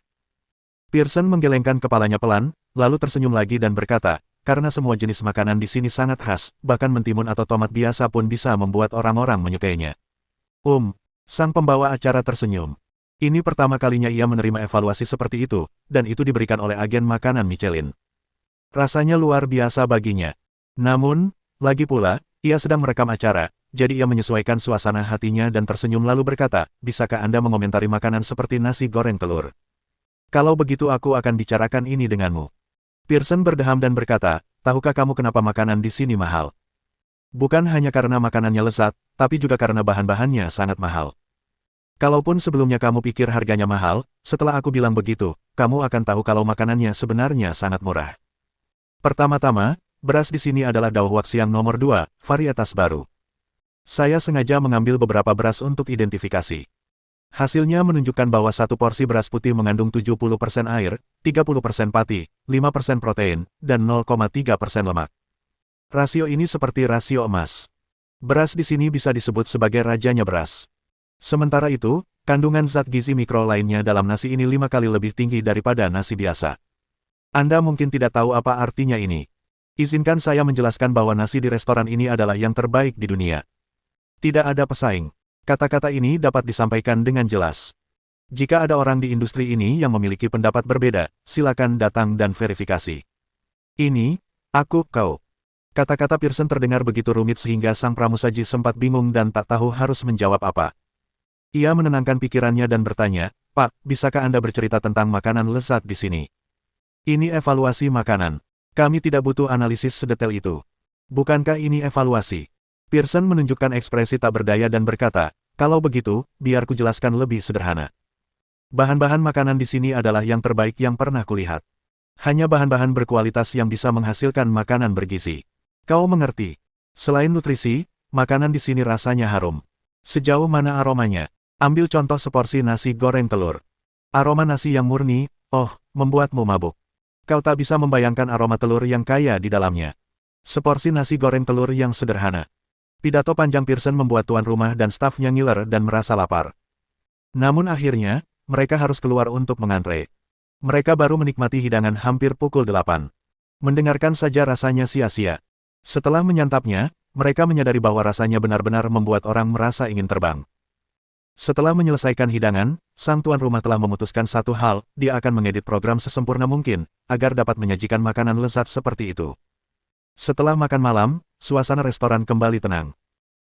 Pearson menggelengkan kepalanya pelan, lalu tersenyum lagi dan berkata, karena semua jenis makanan di sini sangat khas, bahkan mentimun atau tomat biasa pun bisa membuat orang-orang menyukainya. Sang pembawa acara tersenyum. Ini pertama kalinya ia menerima evaluasi seperti itu, dan itu diberikan oleh agen makanan Michelin. Rasanya luar biasa baginya. Namun, lagi pula, ia sedang merekam acara, jadi ia menyesuaikan suasana hatinya dan tersenyum lalu berkata, bisakah Anda mengomentari makanan seperti nasi goreng telur? Kalau begitu aku akan bicarakan ini denganmu. Pearson berdeham dan berkata, tahukah kamu kenapa makanan di sini mahal? Bukan hanya karena makanannya lezat, tapi juga karena bahan-bahannya sangat mahal. Kalaupun sebelumnya kamu pikir harganya mahal, setelah aku bilang begitu, kamu akan tahu kalau makanannya sebenarnya sangat murah. Pertama-tama, beras di sini adalah Daohuak Siang nomor 2, varietas baru. Saya sengaja mengambil beberapa beras untuk identifikasi. Hasilnya menunjukkan bahwa satu porsi beras putih mengandung 70% air, 30% pati, 5% protein, dan 0,3% lemak. Rasio ini seperti rasio emas. Beras di sini bisa disebut sebagai rajanya beras. Sementara itu, kandungan zat gizi mikro lainnya dalam nasi ini 5 kali lebih tinggi daripada nasi biasa. Anda mungkin tidak tahu apa artinya ini. Izinkan saya menjelaskan bahwa nasi di restoran ini adalah yang terbaik di dunia. Tidak ada pesaing. Kata-kata ini dapat disampaikan dengan jelas. Jika ada orang di industri ini yang memiliki pendapat berbeda, silakan datang dan verifikasi. Ini, kau. Kata-kata Pearson terdengar begitu rumit sehingga sang pramusaji sempat bingung dan tak tahu harus menjawab apa. Ia menenangkan pikirannya dan bertanya, Pak, bisakah Anda bercerita tentang makanan lezat di sini? Ini evaluasi makanan. Kami tidak butuh analisis sedetail itu. Bukankah ini evaluasi? Pearson menunjukkan ekspresi tak berdaya dan berkata, kalau begitu, biar ku jelaskan lebih sederhana. Bahan-bahan makanan di sini adalah yang terbaik yang pernah kulihat. Hanya bahan-bahan berkualitas yang bisa menghasilkan makanan bergizi. Kau mengerti? Selain nutrisi, makanan di sini rasanya harum. Sejauh mana aromanya? Ambil contoh seporsi nasi goreng telur. Aroma nasi yang murni, membuatmu mabuk. Kau tak bisa membayangkan aroma telur yang kaya di dalamnya. Seporsi nasi goreng telur yang sederhana. Pidato panjang Pearson membuat tuan rumah dan stafnya ngiler dan merasa lapar. Namun akhirnya, mereka harus keluar untuk mengantre. Mereka baru menikmati hidangan hampir pukul 8. Mendengarkan saja rasanya sia-sia. Setelah menyantapnya, mereka menyadari bahwa rasanya benar-benar membuat orang merasa ingin terbang. Setelah menyelesaikan hidangan, sang tuan rumah telah memutuskan satu hal, dia akan mengedit program sesempurna mungkin, agar dapat menyajikan makanan lezat seperti itu. Setelah makan malam, suasana restoran kembali tenang.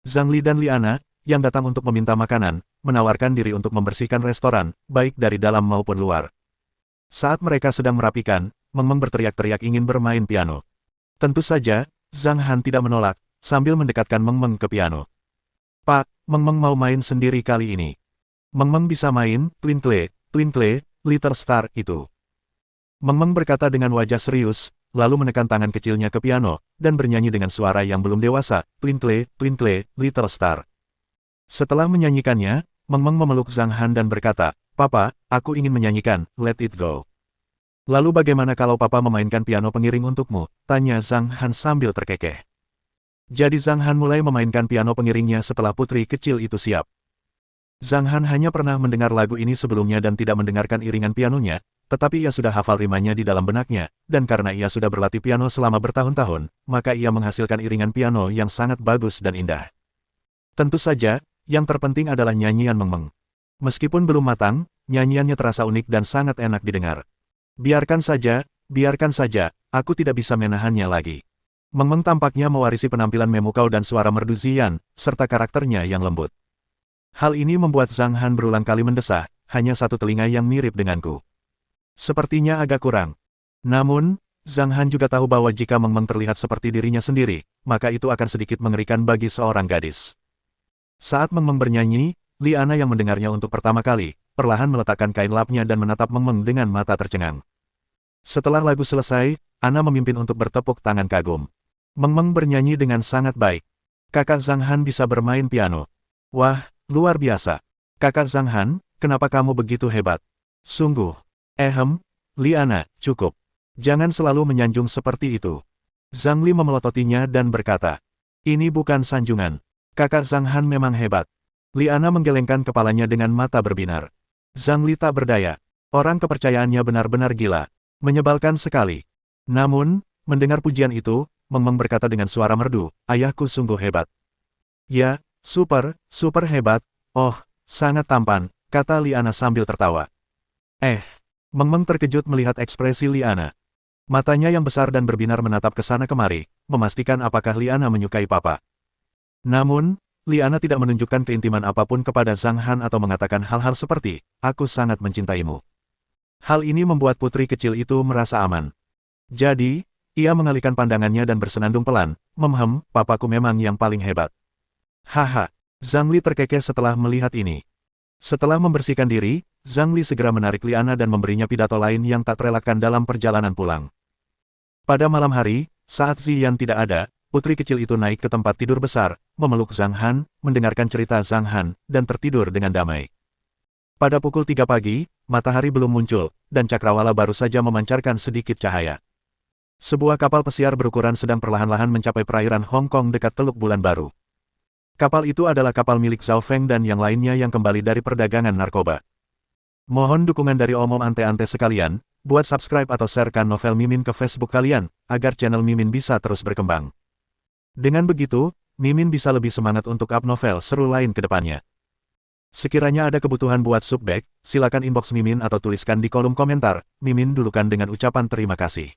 Zhang Li dan Liana, yang datang untuk meminta makanan, menawarkan diri untuk membersihkan restoran, baik dari dalam maupun luar. Saat mereka sedang merapikan, Meng Meng berteriak-teriak ingin bermain piano. Tentu saja, Zhang Han tidak menolak, sambil mendekatkan Meng Meng ke piano. Pak, Meng Meng mau main sendiri kali ini. Meng Meng bisa main, Twinkle, Little Star itu. Meng Meng berkata dengan wajah serius, lalu menekan tangan kecilnya ke piano, dan bernyanyi dengan suara yang belum dewasa, Twinkle, Little Star. Setelah menyanyikannya, Meng Meng memeluk Zhang Han dan berkata, Papa, aku ingin menyanyikan, Let It Go. Lalu bagaimana kalau Papa memainkan piano pengiring untukmu? Tanya Zhang Han sambil terkekeh. Jadi Zhang Han mulai memainkan piano pengiringnya setelah putri kecil itu siap. Zhang Han hanya pernah mendengar lagu ini sebelumnya dan tidak mendengarkan iringan pianonya, tetapi ia sudah hafal rimanya di dalam benaknya, dan karena ia sudah berlatih piano selama bertahun-tahun, maka ia menghasilkan iringan piano yang sangat bagus dan indah. Tentu saja, yang terpenting adalah nyanyian Meng Meng. Meskipun belum matang, nyanyiannya terasa unik dan sangat enak didengar. Biarkan saja, aku tidak bisa menahannya lagi. Meng Meng tampaknya mewarisi penampilan memukau dan suara merdu Ziyan, serta karakternya yang lembut. Hal ini membuat Zhang Han berulang kali mendesah, hanya satu telinga yang mirip denganku. Sepertinya agak kurang. Namun, Zhang Han juga tahu bahwa jika Meng Meng terlihat seperti dirinya sendiri, maka itu akan sedikit mengerikan bagi seorang gadis. Saat Meng Meng bernyanyi, Liana yang mendengarnya untuk pertama kali, perlahan meletakkan kain lapnya dan menatap Meng Meng dengan mata tercengang. Setelah lagu selesai, Ana memimpin untuk bertepuk tangan kagum. Meng Meng bernyanyi dengan sangat baik. Kakak Zhang Han bisa bermain piano. Wah, luar biasa. Kakak Zhang Han, kenapa kamu begitu hebat? Sungguh. Liana, cukup. Jangan selalu menyanjung seperti itu. Zhang Li memelototinya dan berkata, ini bukan sanjungan. Kakak Zhang Han memang hebat. Liana menggelengkan kepalanya dengan mata berbinar. Zhang Li tak berdaya. Orang kepercayaannya benar-benar gila. Menyebalkan sekali. Namun, mendengar pujian itu, Meng Meng berkata dengan suara merdu, ayahku sungguh hebat. Ya, super hebat. Oh, sangat tampan, kata Liana sambil tertawa. Meng Meng terkejut melihat ekspresi Liana. Matanya yang besar dan berbinar menatap ke sana kemari, memastikan apakah Liana menyukai papa. Namun, Liana tidak menunjukkan keintiman apapun kepada Zhang Han atau mengatakan hal-hal seperti, aku sangat mencintaimu. Hal ini membuat putri kecil itu merasa aman. Jadi, ia mengalihkan pandangannya dan bersenandung pelan, papaku memang yang paling hebat. Haha, Zhang Li terkekeh setelah melihat ini. Setelah membersihkan diri, Zhang Li segera menarik Liana dan memberinya pidato lain yang tak terelakkan dalam perjalanan pulang. Pada malam hari, saat Ziyan tidak ada, putri kecil itu naik ke tempat tidur besar, memeluk Zhang Han, mendengarkan cerita Zhang Han, dan tertidur dengan damai. Pada pukul 3 pagi, matahari belum muncul, dan cakrawala baru saja memancarkan sedikit cahaya. Sebuah kapal pesiar berukuran sedang perlahan-lahan mencapai perairan Hong Kong dekat Teluk Bulan Baru. Kapal itu adalah kapal milik Zhao Feng dan yang lainnya yang kembali dari perdagangan narkoba. Mohon dukungan dari omom ante-ante sekalian, buat subscribe atau sharekan novel Mimin ke Facebook kalian, agar channel Mimin bisa terus berkembang. Dengan begitu, Mimin bisa lebih semangat untuk up novel seru lain ke depannya. Sekiranya ada kebutuhan buat subback, silakan inbox Mimin atau tuliskan di kolom komentar, Mimin dulukan dengan ucapan terima kasih.